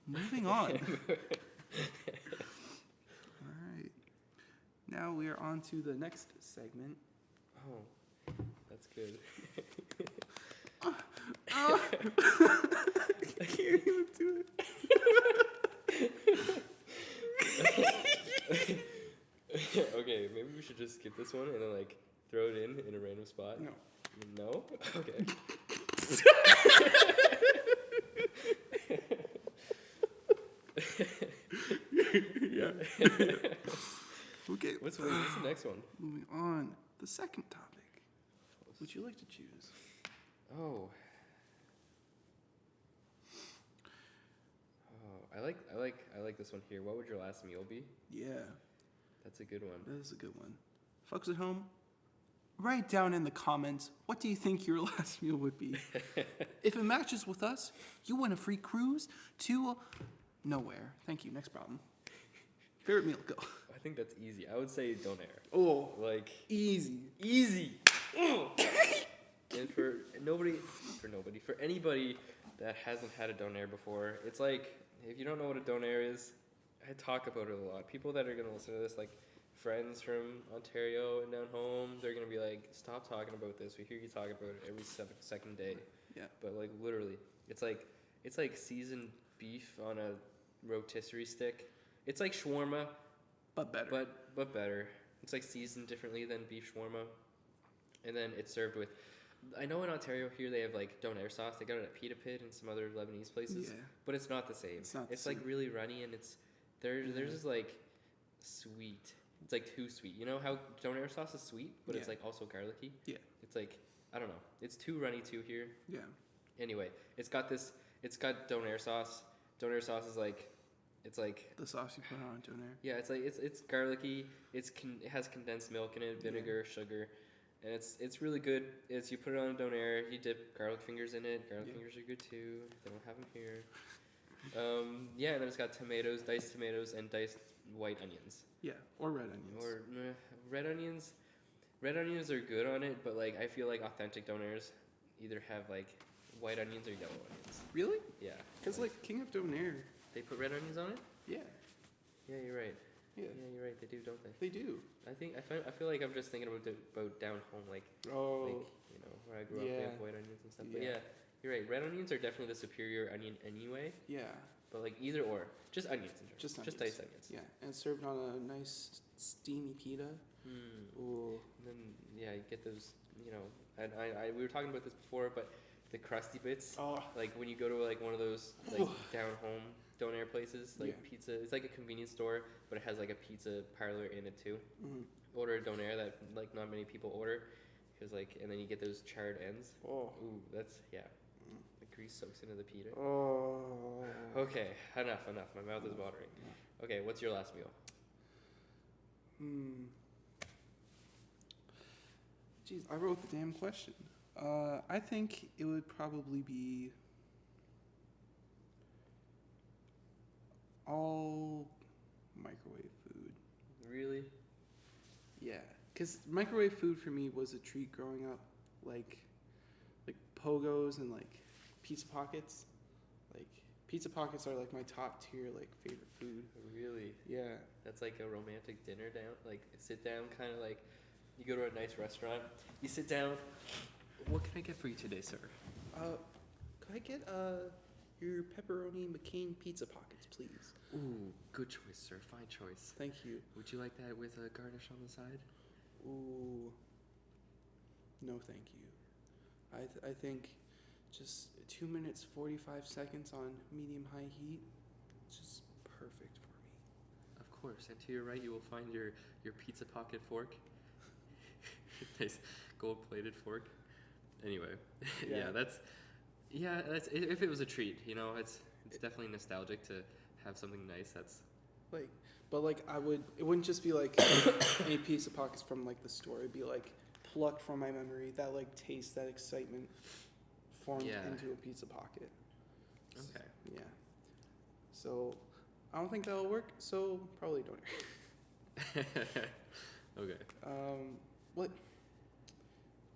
Moving on. All right. Now we are on to the next segment. Oh, that's good. I can't even do it. Okay, maybe we should just skip this one and then like throw it in a random spot. No. No? Okay. Yeah. Okay. What's the next one? Moving on. The second topic. Would you like to choose? Oh, I like this one here. What would your last meal be? Yeah. That's a good one. That is a good one. Folks at home, write down in the comments, what do you think your last meal would be? If it matches with us, you win a free cruise to nowhere. Thank you. Next problem. Favorite meal, go. I think that's easy. I would say donair. Oh, Like easy. And for anybody that hasn't had a donair before, it's like, if you don't know what a donair is, I talk about it a lot. People that are going to listen to this, like friends from Ontario and down home, they're going to be like, stop talking about this. We hear you talk about it every second day. Yeah. But like literally, it's like seasoned beef on a rotisserie stick. It's like shawarma, But better. but better. It's like seasoned differently than beef shawarma. And then it's served with, I know in Ontario here they have like donair sauce. They got it at Pita Pit and some other Lebanese places. Yeah. But it's not the same. It's like really runny and it's theirs is like sweet. It's like too sweet. You know how donair sauce is sweet, but it's like also garlicky? Yeah. It's like, I don't know. It's too runny too here. Yeah. Anyway, it's got donair sauce. Donair sauce is like, it's like The sauce you put on donair. yeah, it's like it's garlicky. It has condensed milk in it, vinegar, sugar, and it's really good. You put it on a donair. You dip garlic fingers in it. Garlic fingers are good too. They don't have them here. Yeah, and then it's got tomatoes, diced tomatoes, and diced white onions. Yeah. Or red onions. Or red onions. Red onions are good on it, but like I feel like authentic donairs either have like white onions or yellow onions. Really? Yeah. Because like King of Donair. They put red onions on it? Yeah. Yeah, you're right. Yeah. Yeah, you're right. They do, don't they? They do. I feel like I'm just thinking about down home, like Oh. like you know where I grew up, they have white onions and stuff. But Yeah. yeah, you're right. Red onions are definitely the superior onion anyway. Yeah. But like either or, just onions in general. Just onions. Just diced onions. Yeah. And it's served on a nice steamy pita. Ooh. And then yeah, you get those. You know, and I we were talking about this before, but the crusty bits. Oh. Like when you go to like one of those like down home donair places, like pizza. It's like a convenience store, but it has like a pizza parlor in it too. Mm-hmm. Order a donair that like not many people order, because like, and then you get those charred ends. Oh. Ooh, that's the grease soaks into the pita. Oh. Okay, enough. My mouth is watering. Okay, what's your last meal? Jeez, I wrote the damn question. I think it would probably be all microwave food. Really? Yeah, because microwave food for me was a treat growing up. Like Pogos and like Pizza Pockets. Like Pizza Pockets are like my top tier like favorite food. Really? Yeah. That's like a romantic dinner down, like sit down, kind of like you go to a nice restaurant, you sit down. What can I get for you today, sir? Could I get your pepperoni McCain Pizza Pockets, please? Ooh, good choice, sir. Fine choice. Thank you. Would you like that with a garnish on the side? Ooh. No, thank you. I think just 2 minutes 45 seconds on medium high heat. Just perfect for me. Of course, and to your right you will find your pizza pocket fork. Nice gold-plated fork. Anyway, that's if it was a treat, you know, it's definitely nostalgic to have something nice that's like, but like it wouldn't just be like any pizza pockets from like the store. It'd be like plucked from my memory, that like taste, that excitement formed into a pizza pocket. Okay. Yeah. So I don't think that'll work. So probably doner. Okay. What?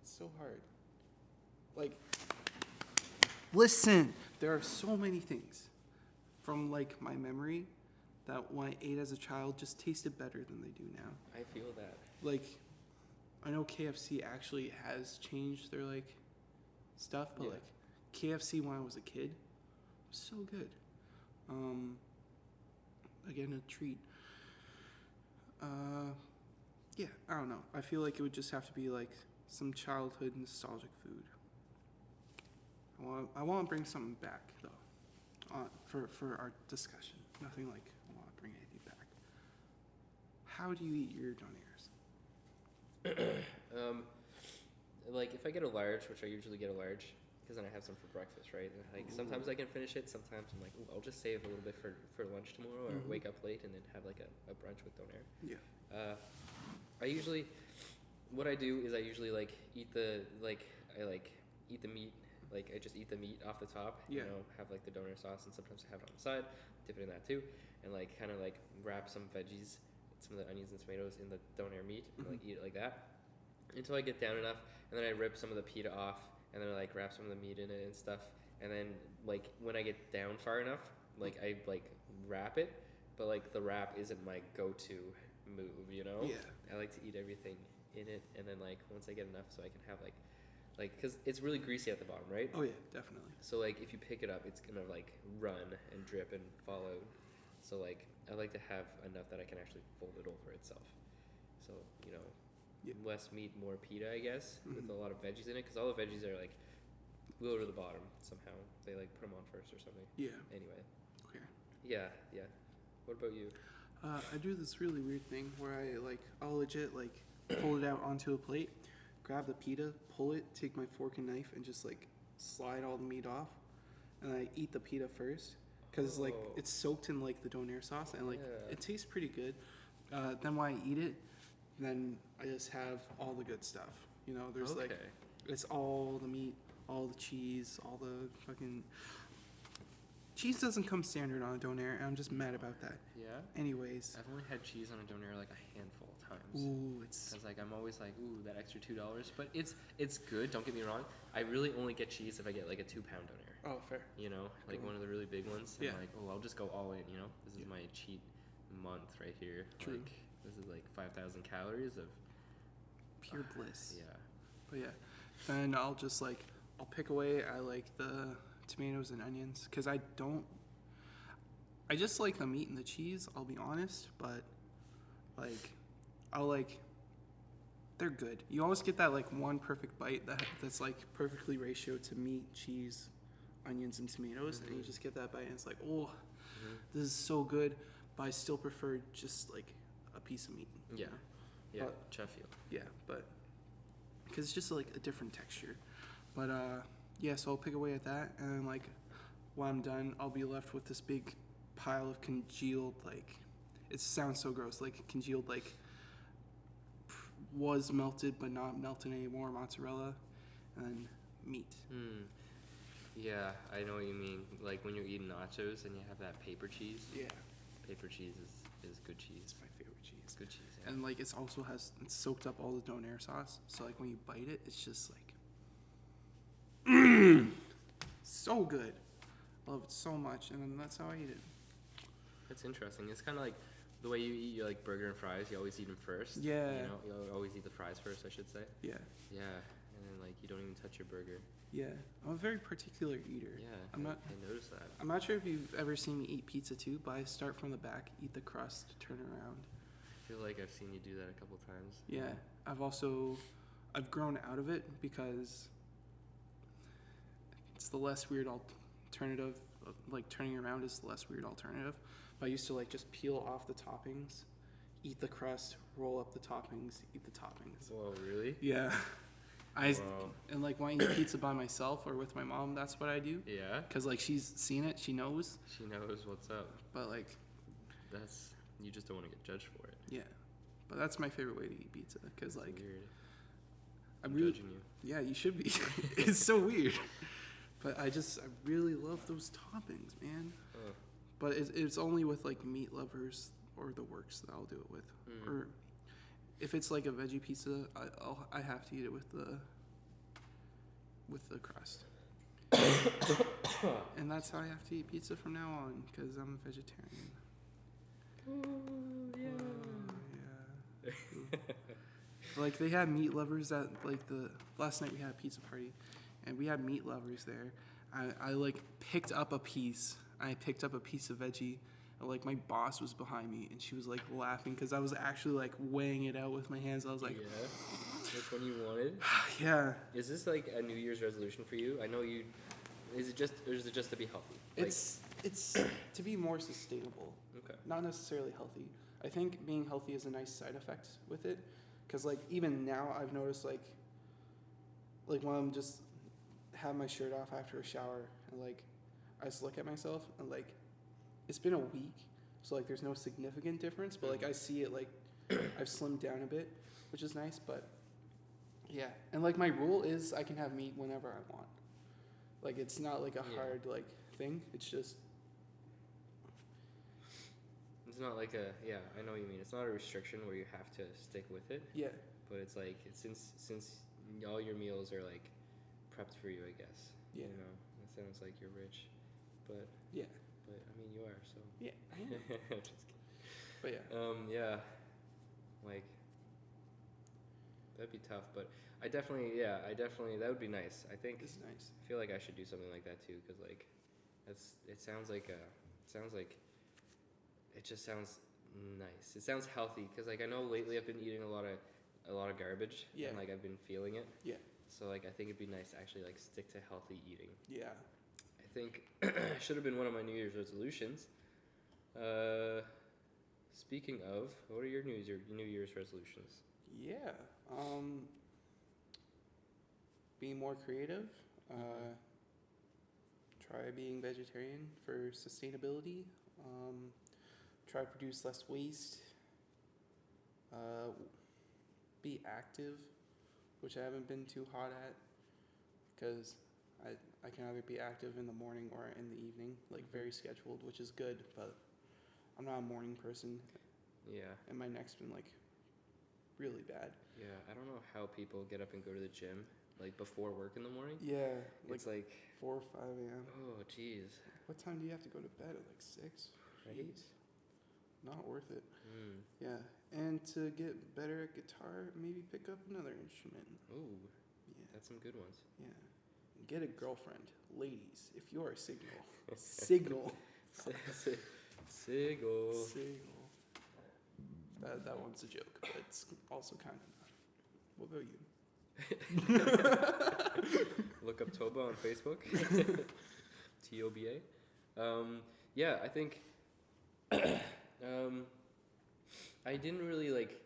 It's so hard. Like, listen, there are so many things from like my memory that when I ate as a child just tasted better than they do now. I feel that. Like, I know KFC actually has changed their like stuff, but like KFC when I was a kid was so good. Again, a treat. Yeah, I don't know. I feel like it would just have to be like some childhood nostalgic food. I want to bring something back though, for our discussion. Nothing like I want to bring anything back. How do you eat your donairs? Like if I get a large, which I usually get a large, because then I have some for breakfast, right? And like sometimes I can finish it. Sometimes I'm like, ooh, I'll just save a little bit for lunch tomorrow, or wake up late and then have like a brunch with donair. Yeah. What I do is I usually like eat the eat the meat. Like I just eat the meat off the top. Yeah. You know, have like the donair sauce, and sometimes I have it on the side, dip it in that too, and like kind of like wrap some veggies, some of the onions and tomatoes in the donair meat, and like eat it like that until I get down enough, and then I rip some of the pita off, and then I like wrap some of the meat in it and stuff, and then like when I get down far enough, like I like wrap it, but like the wrap isn't my go-to move, you know? Yeah. I like to eat everything in it, and then like once I get enough, so I can have like because it's really greasy at the bottom, right? Oh yeah, definitely. So like if you pick it up, it's gonna like run and drip and fall out. So like I like to have enough that I can actually fold it over itself. So you know, less meat, more pita, I guess, with a lot of veggies in it, because all the veggies are like lower to the bottom somehow. They like put them on first or something. Yeah. Anyway. Okay. Yeah. What about you? I do this really weird thing where I'll legit like pull it out onto a plate, grab the pita, pull it, take my fork and knife, and just like slide all the meat off, and I eat the pita first because like it's soaked in like the donair sauce and like it tastes pretty good. Then when I eat it, then I just have all the good stuff. You know, there's like it's all the meat, all the cheese, all the fucking. Cheese doesn't come standard on a donair, and I'm just mad about that. Yeah? Anyways. I've only had cheese on a donair like a handful of times. Ooh, it's... Because like I'm always like, ooh, that extra $2. But it's good, don't get me wrong. I really only get cheese if I get like a 2-pound donair. Oh, fair. You know, like one of the really big ones. Yeah. I'm like, oh, I'll just go all in, you know? This is my cheat month right here. True. Like, this is like 5,000 calories of... pure bliss. Yeah. But yeah, then I'll pick away at like the tomatoes and onions, because I just like the meat and the cheese, I'll be honest, but like they're good. You always get that like one perfect bite that's like perfectly ratioed to meat, cheese, onions, and tomatoes, and you just get that bite and it's like, oh, this is so good, but I still prefer just like a piece of meat. Yeah. Yeah, But, Sheffield. yeah, but because it's just like a different texture. But yeah, so I'll pick away at that, and then like when I'm done, I'll be left with this big pile of congealed, like, it sounds so gross, like congealed, like was melted but not melted anymore mozzarella, and then meat. Yeah, I know what you mean. Like when you're eating nachos and you have that paper cheese. Yeah, Paper cheese is good cheese. it's my favorite cheese. It's good cheese. Yeah. And like it's soaked up all the donair sauce, so like when you bite it, it's just like so good. I love it so much, and then that's how I eat it. That's interesting. It's kind of like the way you eat your like burger and fries. You always eat them first. Yeah. You know, you always eat the fries first, I should say. Yeah. Yeah, and then like you don't even touch your burger. Yeah, I'm a very particular eater. Yeah, I noticed that. I'm not sure if you've ever seen me eat pizza too, but I start from the back, eat the crust, turn around. I feel like I've seen you do that a couple times. Yeah, I've grown out of it because it's the less weird alternative. Like turning around is the less weird alternative. But I used to like just peel off the toppings, eat the crust, roll up the toppings, eat the toppings. Whoa, really? Yeah. Wow. And like when I eat pizza by myself or with my mom, that's what I do. Yeah. Cause like she's seen it, she knows. She knows what's up. But like, That's you just don't want to get judged for it. yeah. But that's my favorite way to eat pizza. Cause That's like, weird. I'm I'm really, judging you. yeah, you should be. It's so weird. But I really love those toppings, man. Oh. But it's only with like meat lovers or the works that I'll do it with. Or if it's like a veggie pizza, I have to eat it with the crust. And that's how I have to eat pizza from now on because I'm a vegetarian. Oh, yeah. Yeah. Like they had meat lovers at like the last night we had a pizza party, and we had meat lovers there. I like picked up a piece. I picked up a piece of veggie. And, like my boss was behind me, and she was like laughing because I was actually like weighing it out with my hands. I was like, yeah. Which one you wanted? yeah. Is this like a New Year's resolution for you? I know you. Is it just to be healthy? It's to be more sustainable. Okay. Not necessarily healthy. I think being healthy is a nice side effect with it, because like even now I've noticed like when I'm just have my shirt off after a shower and like I just look at myself and like it's been a week, so like there's no significant difference, but like I see it like I've slimmed down a bit, which is nice. But yeah, and like my rule is I can have meat whenever I want. Like it's not like a hard like thing. It's just. It's not like a I know what you mean. It's not a restriction where you have to stick with it. Yeah. But it's like since all your meals are like prepped for you, I guess. Yeah. You know, it sounds like you're rich, but yeah. But I mean, you are so. Yeah. I am. Just kidding. But yeah. Yeah. Like that'd be tough, but I definitely that would be nice. I think It's nice. I feel like I should do something like that too, because like it sounds like it just sounds nice. It sounds healthy, because like I know lately I've been eating a lot of garbage. Yeah. And like I've been feeling it. Yeah. So like I think it'd be nice to actually like stick to healthy eating. Yeah. I think should have been one of my New Year's resolutions. Speaking of, what are your New Year's resolutions? Yeah. Being more creative. Try being vegetarian for sustainability. Try to produce less waste. Be active, which I haven't been too hot at, because I can either be active in the morning or in the evening, like very scheduled, which is good, but I'm not a morning person, Yeah. and my neck's been like really bad. Yeah, I don't know how people get up and go to the gym like before work in the morning. Yeah, It's like 4 or 5 a.m. oh jeez. What time do you have to go to bed? At like 6? Right? 8? Not worth it. Mm. Yeah, and to get better at guitar, maybe pick up another instrument. Ooh, Yeah, that's some good ones. yeah. Get a girlfriend, ladies. If you are single, signal. Sigil. Single. That one's a joke, but it's also kind of not. What about you? Look up Toba on Facebook. TOBA. Yeah, I think I didn't really like.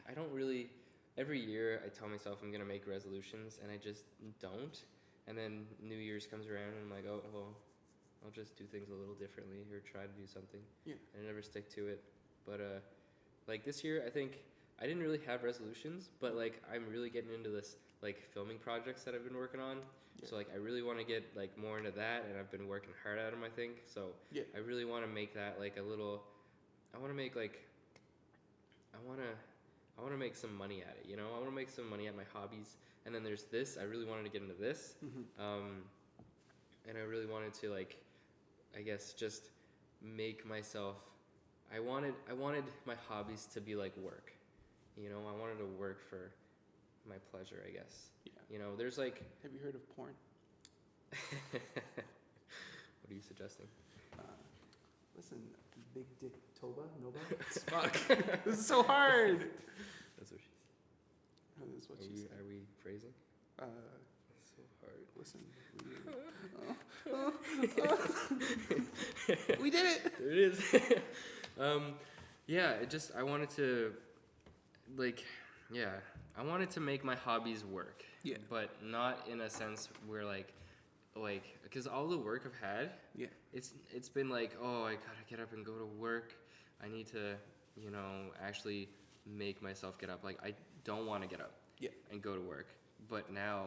I don't really. Every year I tell myself I'm gonna make resolutions, and I just don't. And then New Year's comes around, and I'm like, oh well, I'll just do things a little differently or try to do something. Yeah. And I never stick to it. But like this year, I think I didn't really have resolutions, but like I'm really getting into this like filming projects that I've been working on. Yeah. So like I really want to get like more into that, and I've been working hard at them, I think. So Yeah. I really want to make that like a little. I want to make like. I want to make some money at it, you know. I want to make some money at my hobbies, and then there's this. I really wanted to get into this, and I really wanted to like, I guess just make myself. I wanted my hobbies to be like work, you know. I wanted to work for my pleasure, I guess. Yeah. You know, there's like. Have you heard of porn? What are you suggesting? Listen, big dick Toba, Noba. Fuck. This is so hard. That's what she said. That is what she said. Are we phrasing? Uh, That's so hard. listen. We did it! There it is. Yeah, I wanted to, I wanted to make my hobbies work. Yeah. But not in a sense where because all the work I've had, it's been like, oh, I gotta get up and go to work. I need to, actually make myself get up. Like, I don't want to get up and go to work. But now,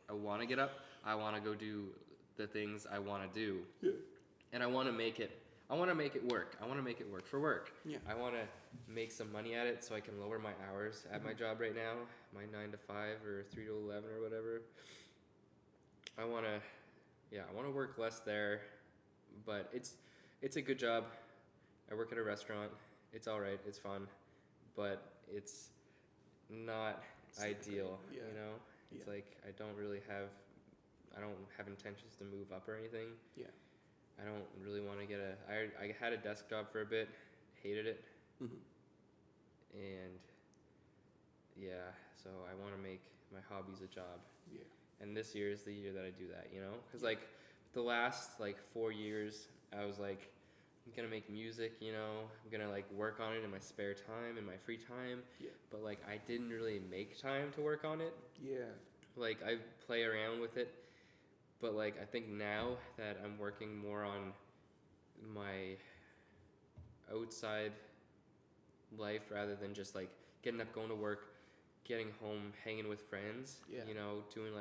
I want to get up. I want to go do the things I want to do. Yeah. And I want to make it work. I want to make it work for work. Yeah. I want to make some money at it so I can lower my hours at my job right now, my 9 to 5 or 3 to 11 or whatever. I want to work less there, but it's a good job. I work at a restaurant. It's all right. It's fun, but it's not ideal, It's I don't have intentions to move up or anything. Yeah. I don't really want to get I had a desk job for a bit, hated it. Mm-hmm. And so I want to make my hobbies a job. Yeah. And this year is the year that I do that, because the last 4 years I was I'm gonna make music, I'm gonna work on it in my spare time, in my free time. Yeah. But I didn't really make time to work on it. Yeah. I play around with it, but I think now that I'm working more on my outside life rather than just getting up, going to work, getting home, hanging with friends, doing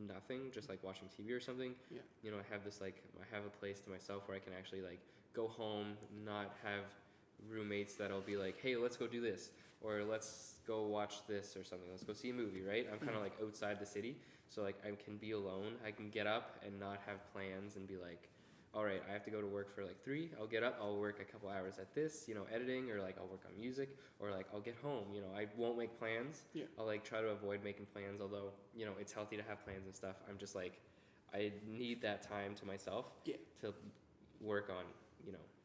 nothing, just watching TV or something. Yeah. I have this I have a place to myself where I can actually go home, not have roommates that'll be hey, let's go do this, or let's go watch this or something. Let's go see a movie, right? I'm kind of outside the city, so I can be alone. I can get up and not have plans and be all right, I have to go to work for 3. I'll get up, I'll work a couple hours at this, editing, or I'll work on music, or I'll get home. I won't make plans. Yeah. I'll try to avoid making plans, although it's healthy to have plans and stuff. I'm just I need that time to myself. Yeah. To work on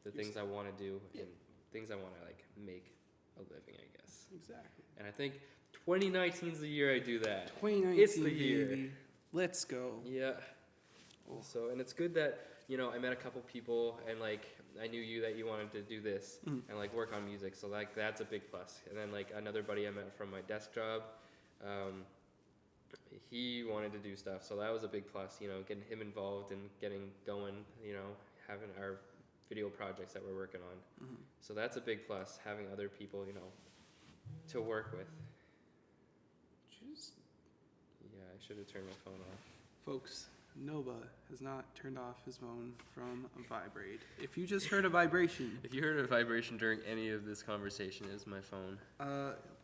the things I want to do and things I want to make a living, I guess. Exactly. And I think 2019 is the year I do that. 2019, it's the year. Baby. Let's go. Yeah. So, and it's good that I met a couple people and I knew that you wanted to do this and work on music. So that's a big plus. And then another buddy I met from my desk job, he wanted to do stuff. So that was a big plus. Getting him involved and getting going. Having our video projects that we're working on. Mm-hmm. So that's a big plus, having other people, to work with. Yeah, I should have turned my phone off. Folks, Noba has not turned off his phone from a vibrate. If you just heard a vibration. If you heard a vibration during any of this conversation, it's my phone.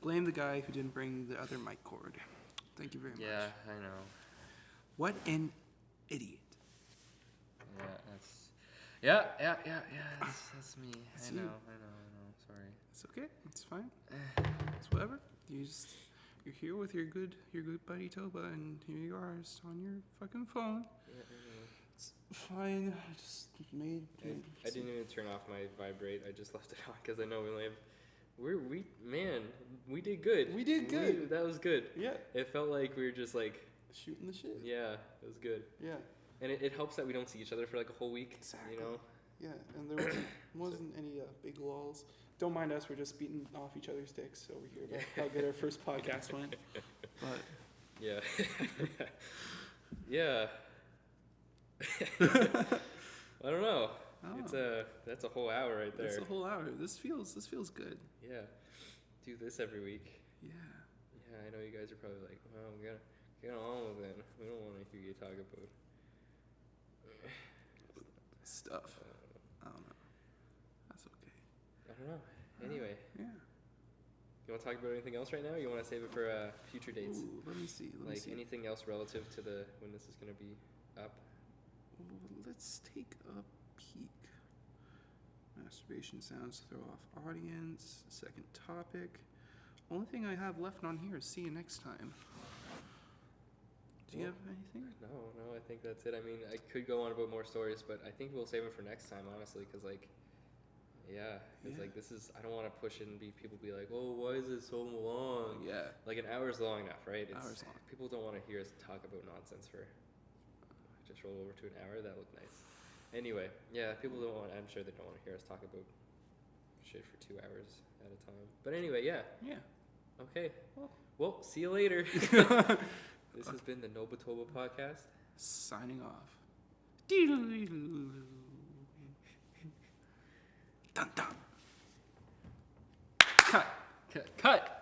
Blame the guy who didn't bring the other mic cord. Thank you very much. Yeah, I know. What an idiot. Yeah, that's... Yeah, that's me. I know. Sorry. It's okay. It's fine. It's whatever. You're here with your good buddy Toba, and here you are, just on your fucking phone. Yeah, it's fine. I just made. I didn't even turn off my vibrate. I just left it on because I know we only have. We did good. We did good. That was good. Yeah. It felt like we were just shooting the shit. Yeah, it was good. Yeah. And it helps that we don't see each other for a whole week. Exactly. Yeah, and there wasn't any big lulls. Don't mind us, we're just beating off each other's dicks over here about how good our first podcast went. But yeah. Yeah. I don't know. That's a whole hour right there. That's a whole hour. This feels good. Yeah. Do this every week. Yeah. Yeah, I know you guys are probably well, we gotta get on with it. We don't want to hear you talk about stuff. I don't know. That's okay. I don't know. Anyway. Yeah. You want to talk about anything else right now? Or you want to save it for future dates? Ooh, let me see. Anything else relative to when this is going to be up? Let's take a peek. Masturbation sounds throw off audience. Second topic. Only thing I have left on here is see you next time. Do you have anything? No, I think that's it. I mean, I could go on about more stories, but I think we'll save it for next time, honestly, because, this is, I don't want to push it and people be like, oh, why is it so long? Yeah. An hour's long enough, right? Hour's long. People don't want to hear us talk about nonsense for just roll over to an hour. That looked nice. Anyway, yeah, people don't want. I'm sure they don't want to hear us talk about shit for 2 hours at a time. But anyway, yeah. Yeah. Okay. Well, see you later. This has been the NobaToba Podcast. Signing off. Dun dun. Cut. Cut.